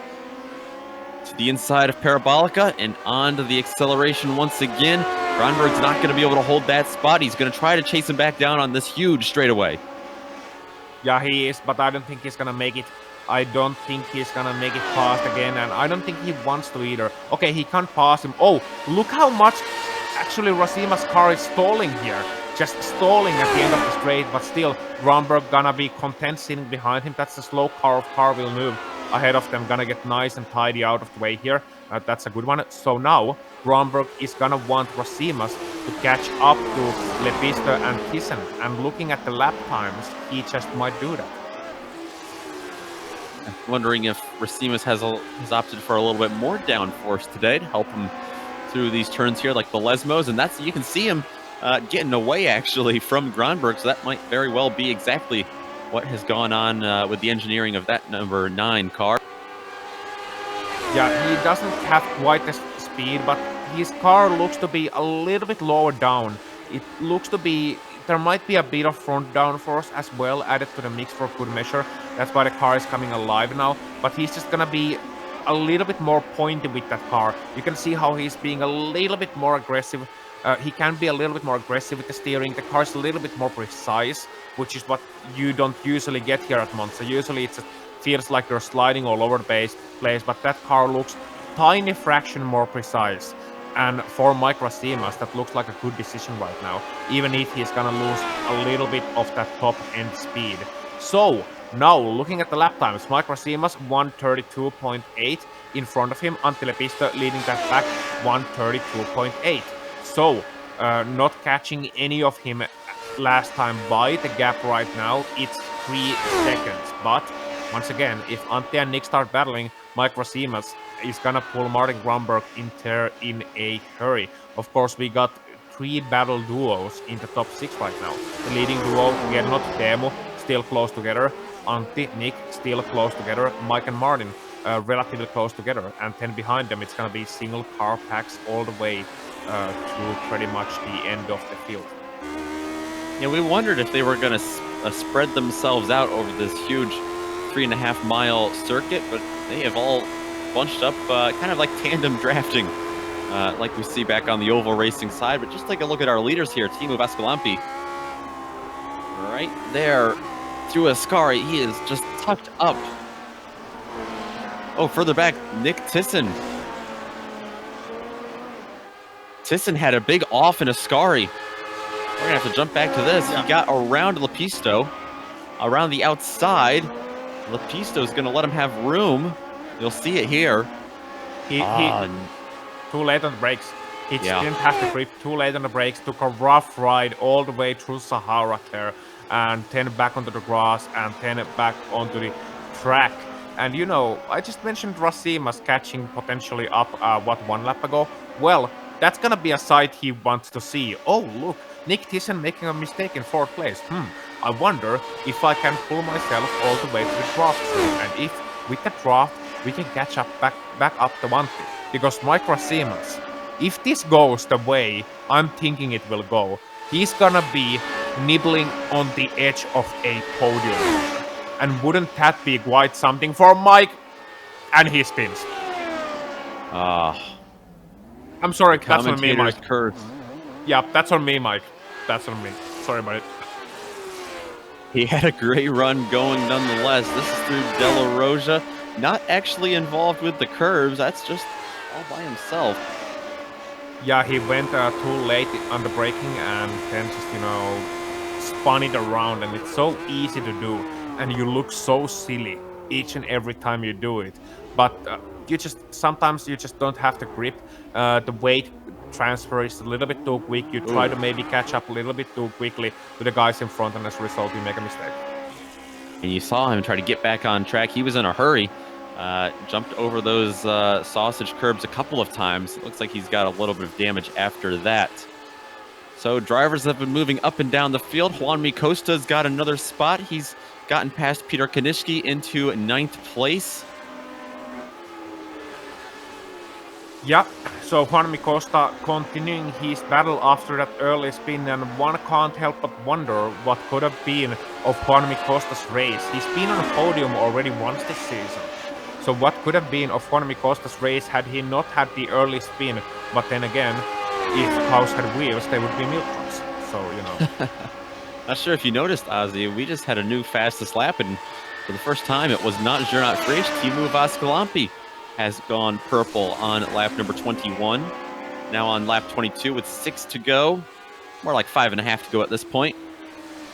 [SPEAKER 2] To the inside of Parabolica and onto the acceleration once again. Grunberg's not going to be able to hold that spot. He's going to try to chase him back down on this huge straightaway.
[SPEAKER 4] Yeah, he is, but I don't think he's going to make it. I don't think he's going to make it past again, and I don't think he wants to either. Okay, he can't pass him. Oh, look how much actually Racines' car is stalling here. Just stalling at the end of the straight, but still, Grunberg gonna be content sitting behind him. That's a slow car will move ahead of them, gonna get nice and tidy out of the way here. That's a good one. So now, Grunberg is gonna want Racines to catch up to Lepiste and Thyssen, and looking at the lap times, he just might do that.
[SPEAKER 2] I'm wondering if Racines has opted for a little bit more downforce today to help him through these turns here, like the Lesmos, and that's, you can see him getting away actually from Grunberg, so that might very well be exactly what has gone on with the engineering of that number 9 car.
[SPEAKER 4] Yeah, he doesn't have quite the speed, but his car looks to be a little bit lower down. It looks to be, there might be a bit of front downforce as well added to the mix for good measure. That's why the car is coming alive now, but he's just gonna be a little bit more pointy with that car. You can see how he's being a little bit more aggressive. He can be a little bit more aggressive with the steering. The car's a little bit more precise, which is what you don't usually get here at Monza. Usually it feels like you're sliding all over the place, but that car looks tiny fraction more precise. And for Mike Racines, that looks like a good decision right now, even if he's gonna lose a little bit of that top end speed. So now looking at the lap times, Mike Racines 132.8 in front of him, Antti Lepiste leading that back 132.8. So, not catching any of him last time by the gap right now, it's 3 seconds. But, once again, if Antti and Nick start battling, Mike Racines is gonna pull Martin Grunberg in there in a hurry. Of course, we got 3 battle duos in the top 6 right now. The leading duo, Gernot, Teemu, still close together. Antti, Nick, still close together. Mike and Martin, relatively close together. And then behind them, it's gonna be single car packs all the way to pretty much the end of the field.
[SPEAKER 2] Yeah, we wondered if they were going to spread themselves out over this huge 3.5-mile circuit, but they have all bunched up kind of like tandem drafting, like we see back on the oval racing side. But just take a look at our leaders here. Teemu Väskälampi right there through Ascari. He is just tucked up. Oh, further back, Nick Thyssen. Thyssen had a big off in Ascari. We're going to have to jump back to this. Yeah. He got around Lepiste, around the outside. Lepiste is going to let him have room. You'll see it here.
[SPEAKER 4] He too late on the brakes. He didn't have the grip. Too late on the brakes. Took a rough ride all the way through Sahara there. And then back onto the grass. And then back onto the track. And you know, I just mentioned Racines catching potentially up, 1 lap ago. Well, that's gonna be a sight he wants to see. Oh, look, Nick Thyssen making a mistake in 4th place. I wonder if I can pull myself all the way to the draft soon. And if, with the draft, we can catch up back up the 1. Because Mike Racines, if this goes the way I'm thinking it will go, he's gonna be nibbling on the edge of a podium. And wouldn't that be quite something for Mike? And he spins. I'm sorry, that's on me, Mike.
[SPEAKER 2] Curse.
[SPEAKER 4] Yeah, that's on me, Mike. That's on me. Sorry about it.
[SPEAKER 2] He had a great run going nonetheless. This is through De La Roja. Not actually involved with the curves. That's just all by himself.
[SPEAKER 4] Yeah, he went too late on the braking and then just, you know, spun it around. And it's so easy to do. And you look so silly each and every time you do it. But sometimes you just don't have the grip. The weight transfer is a little bit too quick. You try to maybe catch up a little bit too quickly to the guys in front, and as a result, you make a mistake.
[SPEAKER 2] And you saw him try to get back on track. He was in a hurry. Jumped over those sausage curbs a couple of times. It looks like he's got a little bit of damage after that. So drivers have been moving up and down the field. Juan Costa's got another spot. He's gotten past Peter Kanischke into 9th place.
[SPEAKER 4] Yeah, so Juan Costa continuing his battle after that early spin, and one can't help but wonder what could have been of Juan Costa's race. He's been on a podium already once this season. So what could have been of Juan Costa's race had he not had the early spin? But then again, if cows had wheels, they would be milk trucks. So, you know.
[SPEAKER 2] Not sure if you noticed, Ozzy, we just had a new fastest lap, and for the first time, it was not Gernot Frisch. Teemu Vaskilampi has gone purple on lap number 21. Now on lap 22 with 6 to go. More like 5.5 to go at this point.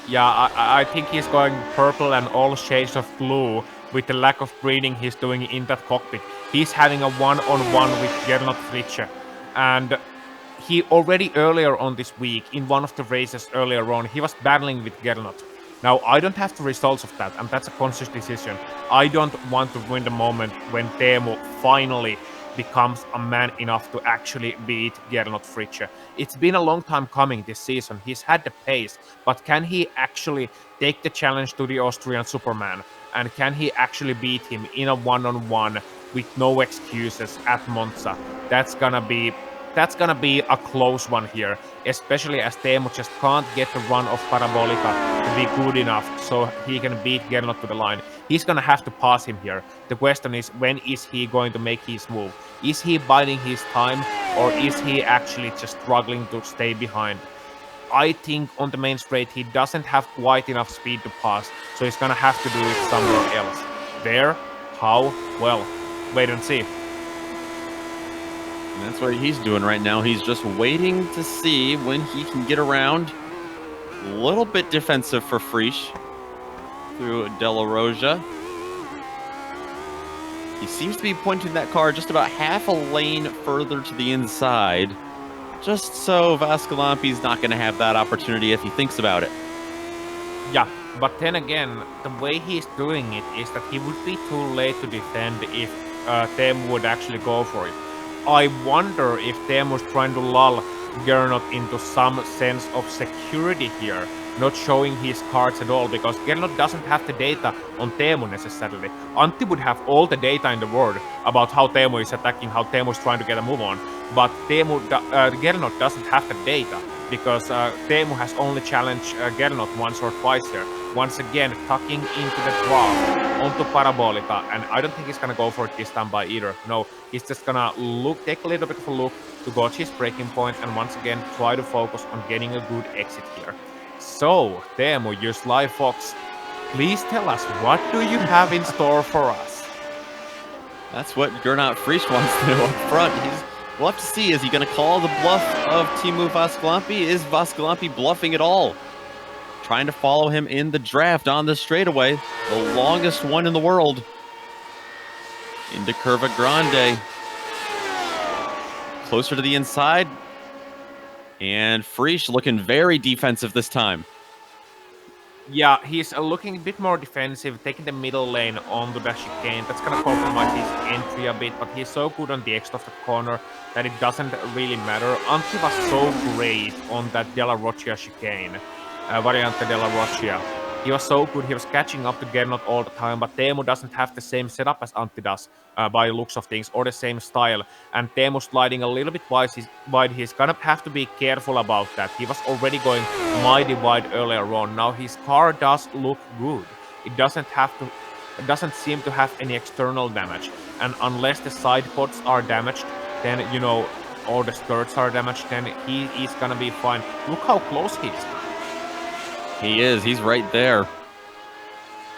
[SPEAKER 4] Yeah, I think he's going purple and all shades of blue with the lack of breathing he's doing in that cockpit. He's having a one-on-one with Gernot Frisch. And he already earlier on this week, in one of the races earlier on, he was battling with Gernot. Now, I don't have the results of that, and that's a conscious decision. I don't want to win the moment when Teemu finally becomes a man enough to actually beat Gernot Frisch. It's been a long time coming this season. He's had the pace, but can he actually take the challenge to the Austrian Superman? And can he actually beat him in a one-on-one with no excuses at Monza? That's gonna be a close one here, especially as Teemu just can't get the run of Parabolica to be good enough so he can beat Gernot to the line. He's gonna have to pass him here. The question is, when is he going to make his move? Is he biding his time, or is he actually just struggling to stay behind? I think on the main straight he doesn't have quite enough speed to pass, so he's gonna have to do it somewhere else. Where? How? Well, wait and see.
[SPEAKER 2] And that's what he's doing right now. He's just waiting to see when he can get around. A little bit defensive for Frisch through Della Roja. He seems to be pointing that car just about half a lane further to the inside, just so Vaskilampi's not going to have that opportunity if he thinks about it.
[SPEAKER 4] Yeah, but then again, the way he's doing it is that he would be too late to defend if Teemu would actually go for it. I wonder if Teemu's trying to lull Gernot into some sense of security here, not showing his cards at all, because Gernot doesn't have the data on Teemu necessarily. Antti would have all the data in the world about how Teemu is attacking, how Teemu is trying to get a move on, but Gernot doesn't have the data, because Teemu has only challenged Gernot once or twice here. Once again, tucking into the draft onto Parabolica, and I don't think he's gonna go for it this time by either. No, he's just gonna take a little bit of a look to gauge his braking point, and once again try to focus on getting a good exit here. So, Teemu, you sly fox, please tell us, what do you have in store for us?
[SPEAKER 2] That's what Gernot Frisch wants to do up front. We'll have to see, is he going to call the bluff of Teemu Vaskilampi? Is Vaskilampi bluffing at all? Trying to follow him in the draft on the straightaway, the longest one in the world. Into Curva Grande. Closer to the inside. And Frisch looking very defensive this time.
[SPEAKER 4] Yeah, he's looking a bit more defensive, taking the middle lane onto the chicane. That's going to compromise his entry a bit, but he's so good on the exit of the corner that it doesn't really matter. Antti was so great on that Della Roccia chicane, Variante Della Roccia. He was so good, he was catching up to Gernot all the time, but Teemu doesn't have the same setup as Antti does, by the looks of things, or the same style. And Teemu sliding a little bit wide, he's gonna have to be careful about that. He was already going mighty wide earlier on. Now his car does look good. It doesn't seem to have any external damage. And unless the side pods are damaged, then, you know, or the skirts are damaged, then he is gonna be fine. Look how close he is.
[SPEAKER 2] He is. He's right there.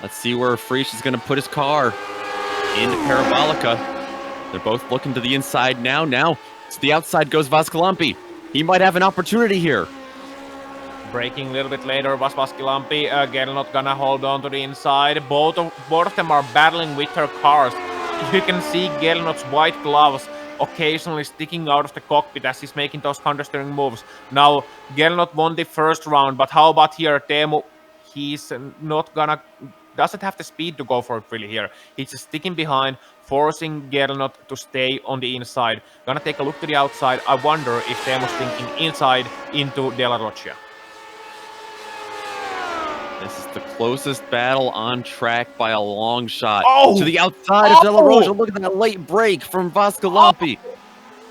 [SPEAKER 2] Let's see where Frisch is going to put his car. Into Parabolica. They're both looking to the inside now. Now, to the outside goes Vaskilampi. He might have an opportunity here.
[SPEAKER 4] Braking a little bit later was Vaskilampi. Gernot gonna hold on to the inside. Both of them are battling with their cars. You can see Gernot's white gloves occasionally sticking out of the cockpit as he's making those counter-steering moves. Now, Gernot won the first round, but how about here, Teemu? He's not gonna doesn't have the speed to go for it really here. He's just sticking behind, forcing Gernot to stay on the inside. Gonna take a look to the outside. I wonder if Teemu's thinking inside into Della Roccia.
[SPEAKER 2] This is the closest battle on track by a long shot.
[SPEAKER 4] Oh!
[SPEAKER 2] To the outside of Della Roccia. Look at that late break from Vascolampi.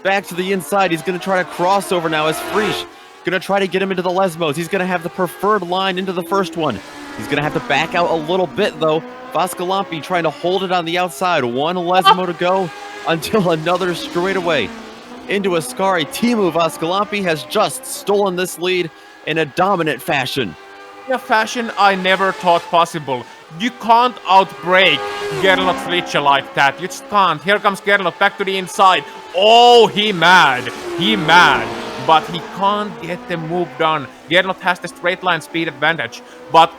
[SPEAKER 2] Back to the inside. He's going to try to cross over now as Frisch. Going to try to get him into the Lesmos. He's going to have the preferred line into the first one. He's going to have to back out a little bit, though. Vascolampi trying to hold it on the outside. One Lesmo to go until another straightaway into Ascari. Teemu Vascolampi has just stolen this lead in a dominant fashion.
[SPEAKER 4] In a fashion I never thought possible. You can't outbreak Gernot Fritzsche like that. You just can't. Here comes Gernot back to the inside. Oh, he mad. He mad. But he can't get the move done. Gernot has the straight line speed advantage. But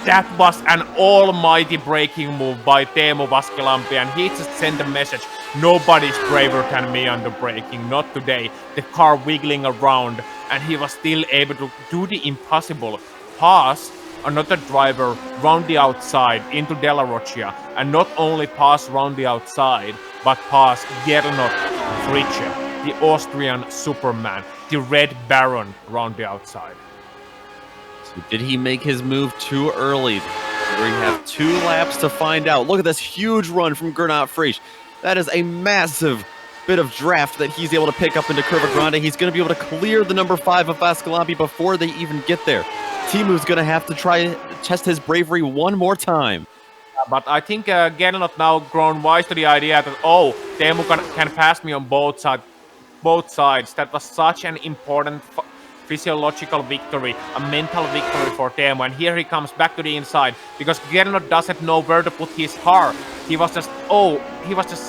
[SPEAKER 4] that was an almighty braking move by Teemu Vascolampi, and he just sent a message. Nobody's braver than me under braking. Not today. The car wiggling around, and he was still able to do the impossible. Pass another driver round the outside into Della Roccia, and not only pass round the outside, but pass Gernot Fritzsche, the Austrian Superman, the Red Baron round the outside.
[SPEAKER 2] So did he make his move too early? We have 2 laps to find out. Look at this huge run from Gernot Fritzsche. That is a massive bit of draft that he's able to pick up into Curva Grande. He's going to be able to clear the number 5 of Vascolampi before they even get there. Teemu's going to have to try to test his bravery one more time.
[SPEAKER 4] But I think Gernot now grown wise to the idea that, oh, Teemu can pass me on both sides. That was such an important physiological victory, a mental victory for Teemu. And here he comes back to the inside because Gernot doesn't know where to put his car. He was just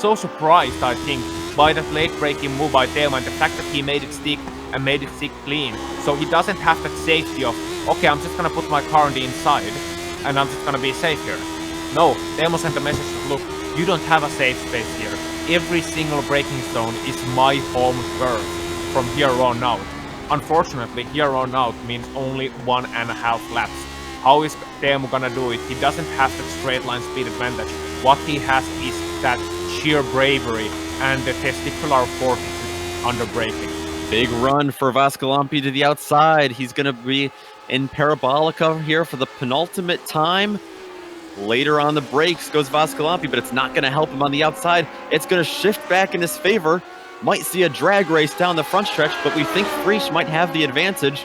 [SPEAKER 4] so surprised, I think, by that late braking move by Teemu and the fact that he made it stick and made it stick clean. So he doesn't have that safety of, okay, I'm just gonna put my car on the inside and I'm just gonna be safe here. No, Teemu sent a message that, look, you don't have a safe space here. Every single braking zone is my home turf from here on out. Unfortunately, here on out means only 1.5 laps. How is Teemu gonna do it? He doesn't have that straight line speed advantage. What he has is that sheer bravery and the testicular fortitude under braking.
[SPEAKER 2] Big run for Vascolampi to the outside. He's going to be in Parabolica here for the penultimate time. Later on the brakes goes Vascolampi, but it's not going to help him on the outside. It's going to shift back in his favor. Might see a drag race down the front stretch, but we think Frisch might have the advantage.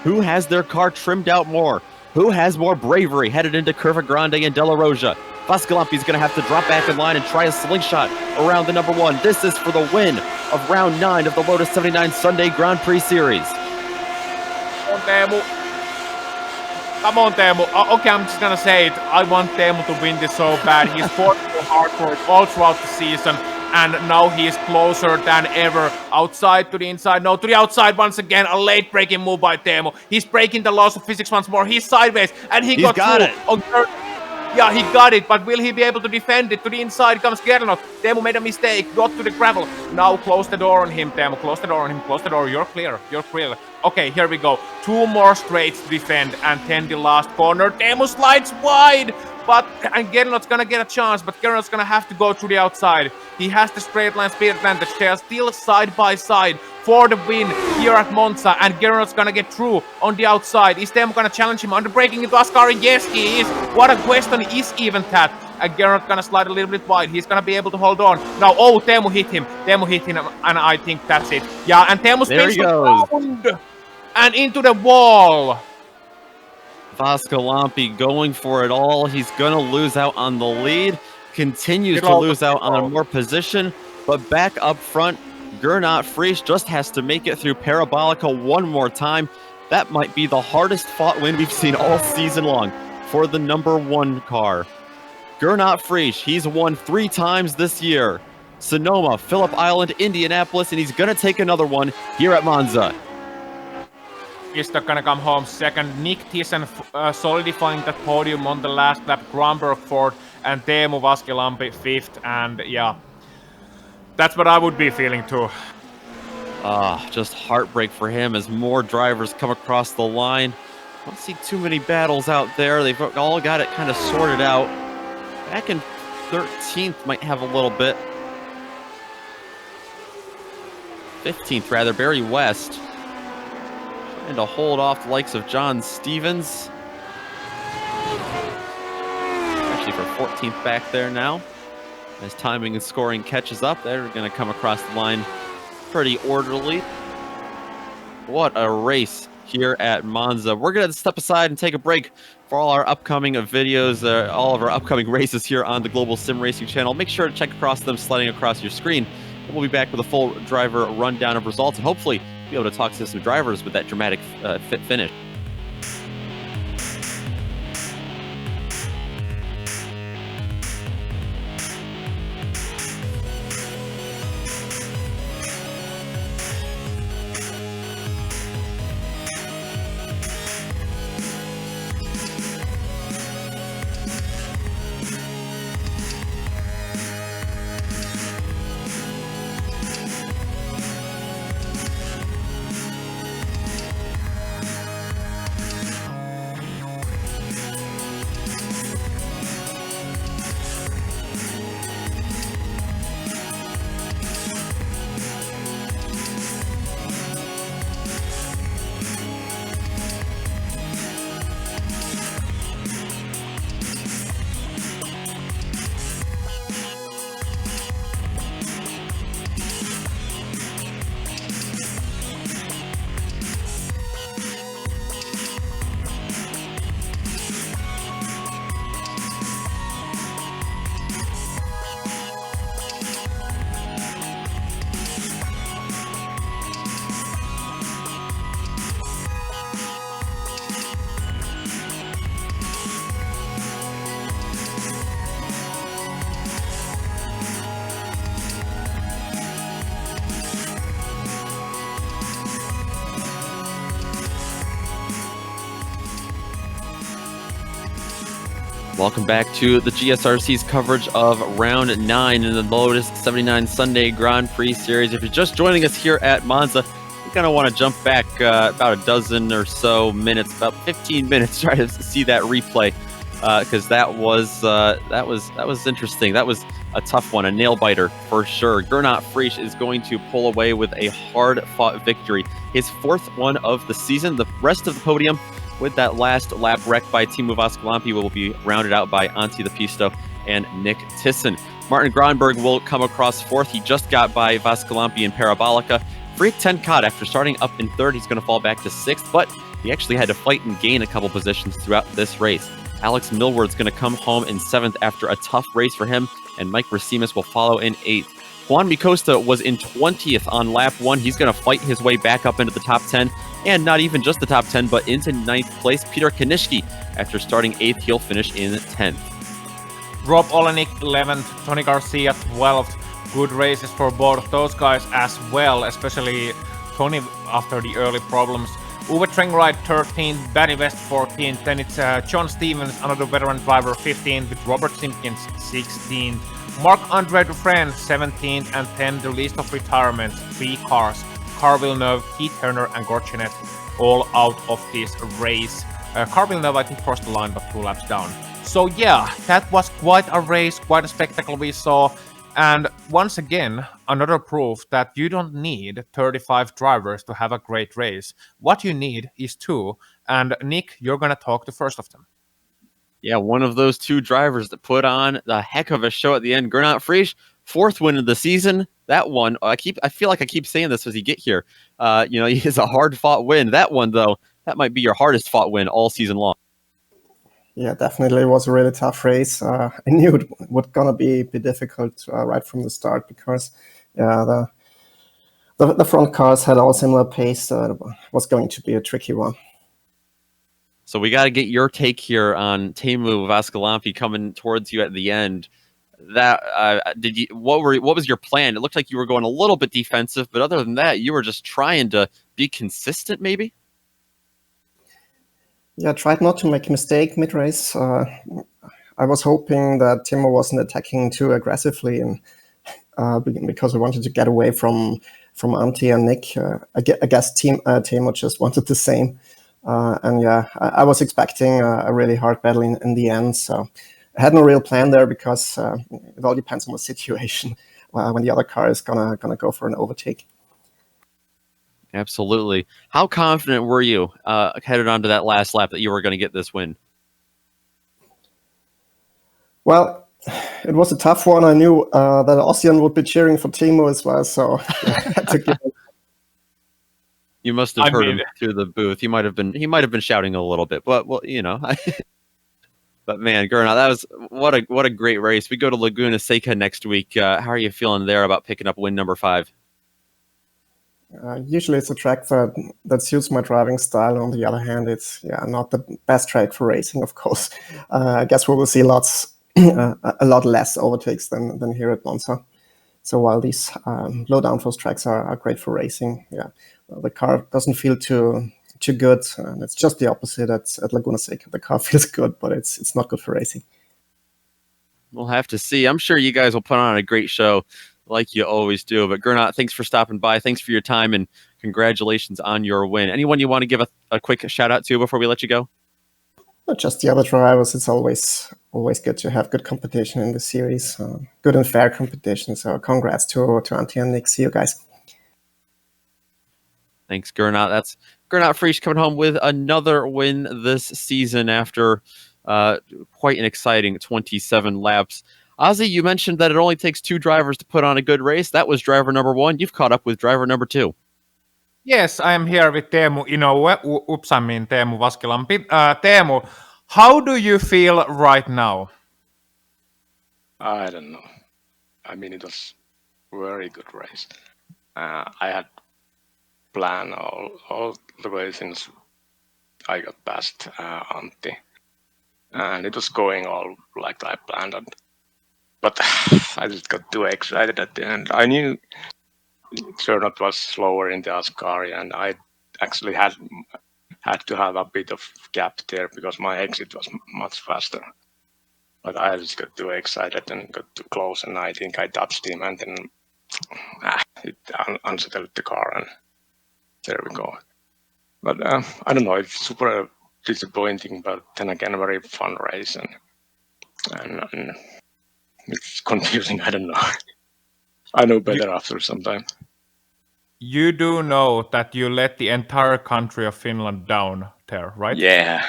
[SPEAKER 2] Who has their car trimmed out more? Who has more bravery headed into Curva Grande and Della Roccia? Vascolampi's going to have to drop back in line and try a slingshot around the number 1. This is for the win of round 9 of the Lotus 79 Sunday Grand Prix Series.
[SPEAKER 4] Come on, Teemu. Come on, Teemu. Okay, I'm just going to say it. I want Teemu to win this so bad. He's fought so hard for it all throughout the season. And now he is closer than ever. Outside to the inside. No, to the outside once again. A late braking move by Teemu. He's breaking the laws of physics once more. He's sideways. And he's got it. Yeah, he got it, but will he be able to defend it? To the inside comes Gernot. Teemu made a mistake, got to the gravel. Now close the door on him, Teemu. Close the door on him, close the door. You're clear, you're clear. Okay, here we go. 2 more straights to defend, and then the last corner. Teemu slides wide, and Gernot's gonna get a chance, but Gernot's gonna have to go to the outside. He has the straight line speed advantage. They are still side by side for the win here at Monza, and Gernot's gonna get through on the outside. Is Teemu gonna challenge him under braking into Ascari? Yes, he is. What a question is even that? And Gernot gonna slide a little bit wide. He's gonna be able to hold on. Now, oh, Teemu hit him. Teemu hit him, and I think that's it. Yeah, and Teemu spins around and into the wall.
[SPEAKER 2] Vascolampi going for it all. He's gonna lose out on the lead. Continues to lose out on more position, but back up front, Gernot Frisch just has to make it through Parabolica one more time. That might be the hardest fought win we've seen all season long for the number 1 car. Gernot Frisch, he's won 3 times this year. Sonoma, Phillip Island, Indianapolis, and he's going to take another one here at Monza.
[SPEAKER 4] He's gonna come home second. Nick Thiessen solidifying that podium on the last lap. Grumberg fourth, and Teemu Vascolampi 5th. And yeah, that's what I would be feeling too.
[SPEAKER 2] Just heartbreak for him as more drivers come across the line. Don't see too many battles out there. They've all got it kind of sorted out. Back in 13th might have a little bit. 15th, rather, Barry West. Trying to hold off the likes of John Stevens. Actually for 14th back there now. As timing and scoring catches up, they're going to come across the line pretty orderly. What a race here at Monza. We're going to step aside and take a break for all our upcoming videos, all of our upcoming races here on the Global SimRacing Channel. Make sure to check across them sliding across your screen. And we'll be back with a full driver rundown of results and hopefully be able to talk to some drivers with that dramatic fit finish. Welcome back to the GSRC's coverage of Round 9 in the Lotus 79 Sunday Grand Prix Series. If you're just joining us here at Monza, you're going to want to jump back about a dozen or so minutes, about 15 minutes, try to see that replay, because that was interesting. That was a tough one, a nail-biter for sure. Gernot Frisch is going to pull away with a hard-fought victory. His fourth one of the season. The rest of the podium, with that last lap wreck by Timo Vascolampi, will be rounded out by Antti the Pisto and Nick Thyssen. Martin Gronberg will come across fourth. He just got by Vascolampi in Parabolica. Freak Tenkat, after starting up in third, he's going to fall back to sixth, but he actually had to fight and gain a couple positions throughout this race. Alex Millward's going to come home in seventh after a tough race for him, and Mike Racines will follow in eighth. Juan Micosta was in 20th on lap 1. He's going to fight his way back up into the top 10, and not even just the top 10, but into 9th place. Peter Kanischke, after starting 8th, he'll finish in 10th.
[SPEAKER 4] Rob Olenek 11th, Tony Garcia 12th. Good races for both of those guys as well, especially Tony after the early problems. Uwe Trengride 13th, Barry West 14th, then it's John Stevens, another veteran driver, 15th, with Robert Simpkins 16th. Marc-Andre Dufresne 17th, and 10 the list of retirements, 3 cars. Carl Villeneuve, Keith Turner, and Gorchenet all out of this race. Carl Villeneuve, I think, crossed the line, but 2 laps down. So yeah, that was quite a race, quite a spectacle we saw. And once again, another proof that you don't need 35 drivers to have a great race. What you need is 2. And Nick, you're going to talk to first of them.
[SPEAKER 2] Yeah, one of those 2 drivers that put on a heck of a show at the end. Gernot Frisch, 4th win of the season. That one, I feel like I keep saying this as you get here. He has a hard-fought win. That one, though, that might be your hardest-fought win all season long.
[SPEAKER 5] Yeah, definitely was a really tough race. I knew it was gonna be difficult right from the start because the front cars had all similar pace, so it was going to be a tricky one.
[SPEAKER 2] So we got to get your take here on Timo Vascolampi coming towards you at the end. That what was your plan? It looked like you were going a little bit defensive, but other than that, you were just trying to be consistent, maybe.
[SPEAKER 5] Yeah, I tried not to make a mistake mid-race. I was hoping that Timo wasn't attacking too aggressively, and because I wanted to get away from Antti and Nick. I guess Timo just wanted the same. And yeah, I was expecting a really hard battle in the end. So I had no real plan there because it all depends on the situation when the other car is gonna go for an overtake.
[SPEAKER 2] Absolutely. How confident were you headed on to that last lap that you were going to get this win?
[SPEAKER 5] Well, it was a tough one. I knew that Ossian would be cheering for Timo as well, so yeah, I had to give it.
[SPEAKER 2] You must have heard him through the booth. He might have been shouting a little bit, but well, you know. But man, Gernot, that was what a great race. We go to Laguna Seca next week. How are you feeling there about picking up win number 5?
[SPEAKER 5] Usually it's a track that suits my driving style. On the other hand, it's not the best track for racing, of course. I guess we will see a lot less overtakes than here at Monza. So while these low downforce tracks are great for racing, the car doesn't feel too good. And it's just the opposite at Laguna Seca. The car feels good, but it's not good for racing.
[SPEAKER 2] We'll have to see. I'm sure you guys will put on a great show like you always do. But Gernot, thanks for stopping by. Thanks for your time, and congratulations on your win. Anyone you want to give a quick shout out to before we let you go?
[SPEAKER 5] Not just the other drivers. It's always good to have good competition in the series, good and fair competition. So congrats to Antti and Nick. See you guys.
[SPEAKER 2] Thanks, Gernot. That's Gernot Prix coming home with another win this season after quite an exciting 27 laps. Ozzy, you mentioned that it only takes 2 drivers to put on a good race. That was driver number 1. You've caught up with driver number 2.
[SPEAKER 4] Yes, I am here with Teemu Inoue. Oops, I mean Teemu Vaskilampi. Teemu, how do you feel right now?
[SPEAKER 6] I don't know. I mean, it was a very good race. I had planned all the way since I got past Antti. And it was going all like I planned it. But I just got too excited at the end. I knew Gernot was slower in the Ascari, and I actually had to have a bit of gap there because my exit was much faster. But I just got too excited and got too close, and I think I touched him, and then it unsettled the car, and there we go. But I don't know, it's super disappointing, but then again, a very fun race, and it's confusing. I don't know. I know better after some time.
[SPEAKER 4] You do know that you let the entire country of Finland down there, right?
[SPEAKER 6] Yeah.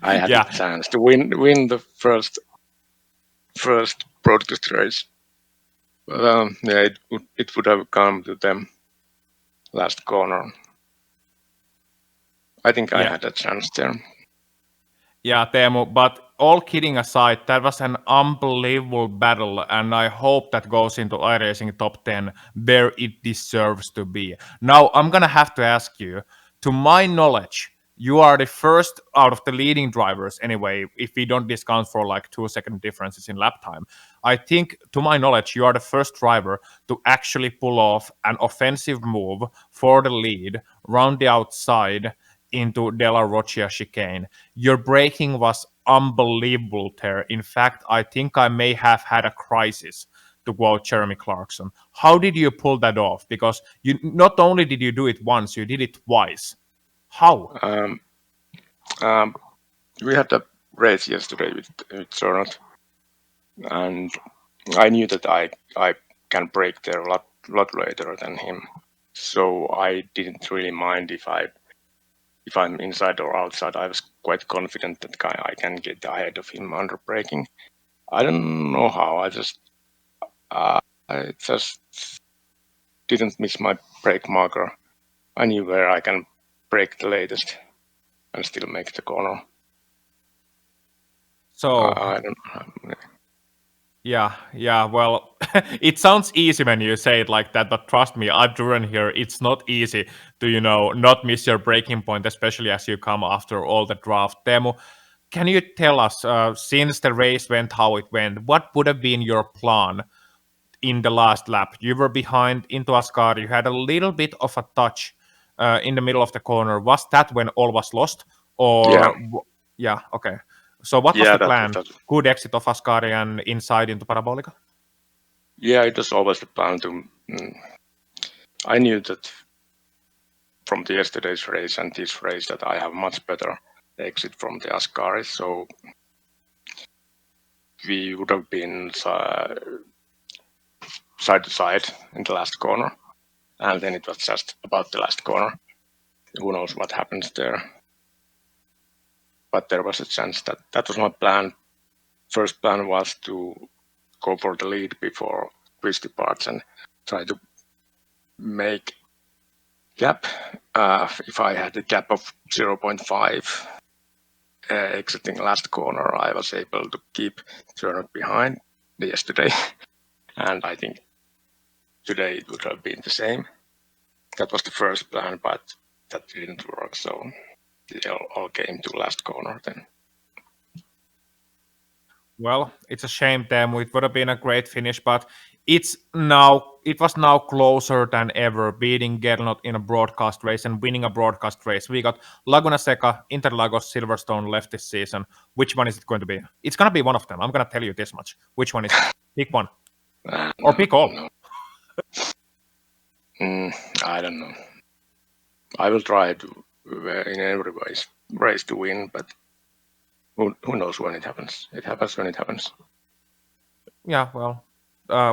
[SPEAKER 6] I had a chance to win the first broadcast race, but it would have come to them last corner. I think I had a chance there.
[SPEAKER 4] Yeah, Teemu, but all kidding aside, that was an unbelievable battle, and I hope that goes into iRacing top 10 where it deserves to be. Now, I'm gonna have to ask you, to my knowledge, you are the first out of the leading drivers anyway, if we don't discount for like 2-second differences in lap time. I think, to my knowledge, you are the first driver to actually pull off an offensive move for the lead, round the outside, into Della Roccia chicane. Your braking was unbelievable there. In fact, I think I may have had a crisis, to quote Jeremy Clarkson. How did you pull that off? Because you not only did you do it once, you did it twice. How?
[SPEAKER 6] We had a race yesterday with Gernot, and I knew that I can brake there a lot later than him. So I didn't really mind if I'm inside or outside. I was quite confident that I can get ahead of him under braking. I don't know how. I just didn't miss my brake marker. I knew where I can brake the latest and still make the corner.
[SPEAKER 4] So
[SPEAKER 6] I don't know.
[SPEAKER 4] Yeah. Well, it sounds easy when you say it like that, but trust me, I've driven here. It's not easy to, not miss your braking point, especially as you come after all the draft. Teemu, can you tell us, since the race went how it went, what would have been your plan in the last lap? You were behind into Ascari. You had a little bit of a touch in the middle of the corner. Was that when all was lost? Or yeah, okay. So what was the plan? Good exit of Ascari and inside into Parabolica?
[SPEAKER 6] Yeah, it was always the plan to... I knew that from the yesterday's race and this race that I have much better exit from the Ascari, so we would have been side to side in the last corner, and then it was just about the last corner. Who knows what happens there? But there was a chance that was my plan. First plan was to go for the lead before Chris departs and try to make gap. If I had a gap of 0.5 exiting last corner, I was able to keep Turner behind yesterday. And I think today it would have been the same. That was the first plan, but that didn't work. So it all came to last corner then.
[SPEAKER 4] Well, it's a shame, Teemu. It would have been a great finish, but it was now closer than ever, beating Gernot in a broadcast race and winning a broadcast race. We got Laguna Seca, Interlagos, Silverstone left this season. Which one is it going to be? It's going to be one of them. I'm going to tell you this much. Which one is it? Pick one. Or pick all.
[SPEAKER 6] No. I don't know. I will try to, in every race to win, but who knows when it happens? It happens when it happens.
[SPEAKER 4] Yeah, well,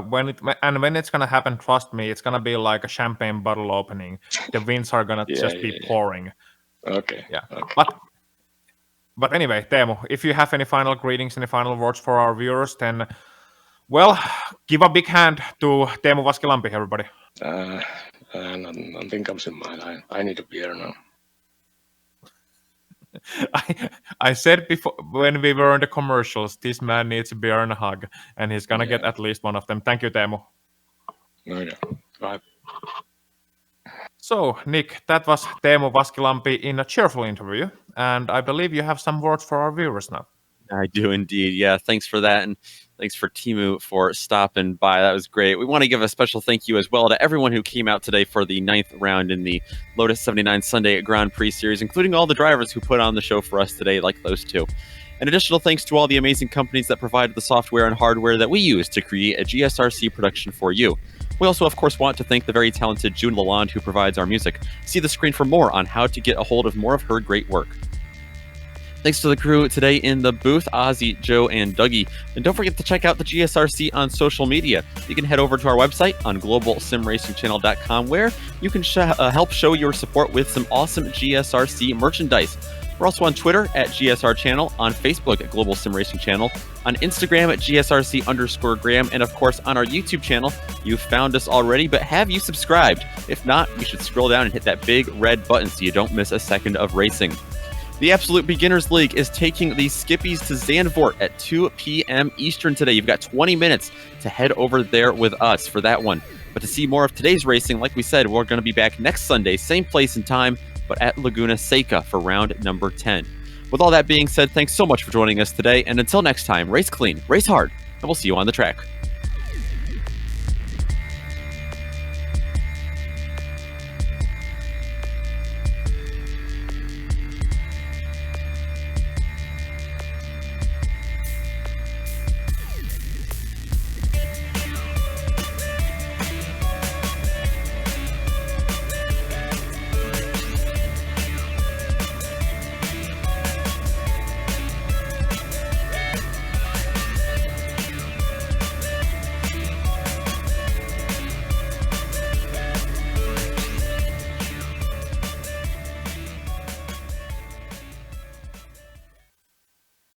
[SPEAKER 4] when it's gonna happen, trust me, it's gonna be like a champagne bottle opening. The wins are gonna be pouring.
[SPEAKER 6] Okay.
[SPEAKER 4] Yeah.
[SPEAKER 6] Okay.
[SPEAKER 4] But anyway, Teemu, if you have any final greetings, any final words for our viewers, then, well, give a big hand to Teemu Vaskilampi, everybody.
[SPEAKER 6] Nothing comes in mind. I need a beer now.
[SPEAKER 4] I said before when we were in the commercials, this man needs a beer and a hug, and he's gonna get at least one of them. Thank you, Teemu.
[SPEAKER 6] Okay. Bye.
[SPEAKER 4] So, Nick, that was Teemu Vaskilampi in a cheerful interview, and I believe you have some words for our viewers now.
[SPEAKER 2] I do indeed. Yeah, thanks for that. And thanks for Teemu for stopping by. That was great. We want to give a special thank you as well to everyone who came out today for the 9th round in the Lotus 79 Sunday Grand Prix Series, including all the drivers who put on the show for us today, like those two. An additional thanks to all the amazing companies that provided the software and hardware that we use to create a GSRC production for you. We also, of course, want to thank the very talented June Lalonde who provides our music. See the screen for more on how to get a hold of more of her great work. Thanks to the crew today in the booth, Ozzy, Joe, and Dougie. And don't forget to check out the GSRC on social media. You can head over to our website on globalsimracingchannel.com where you can help show your support with some awesome GSRC merchandise. We're also on Twitter at GSR Channel, on Facebook at Global SimRacing Channel, on Instagram at GSRC_Graham, and of course on our YouTube channel. You've found us already, but have you subscribed? If not, you should scroll down and hit that big red button so you don't miss a second of racing. The Absolute Beginners League is taking the Skippies to Zandvoort at 2 p.m. Eastern today. You've got 20 minutes to head over there with us for that one. But to see more of today's racing, like we said, we're going to be back next Sunday, same place and time, but at Laguna Seca for round number 10. With all that being said, thanks so much for joining us today. And until next time, race clean, race hard, and we'll see you on the track.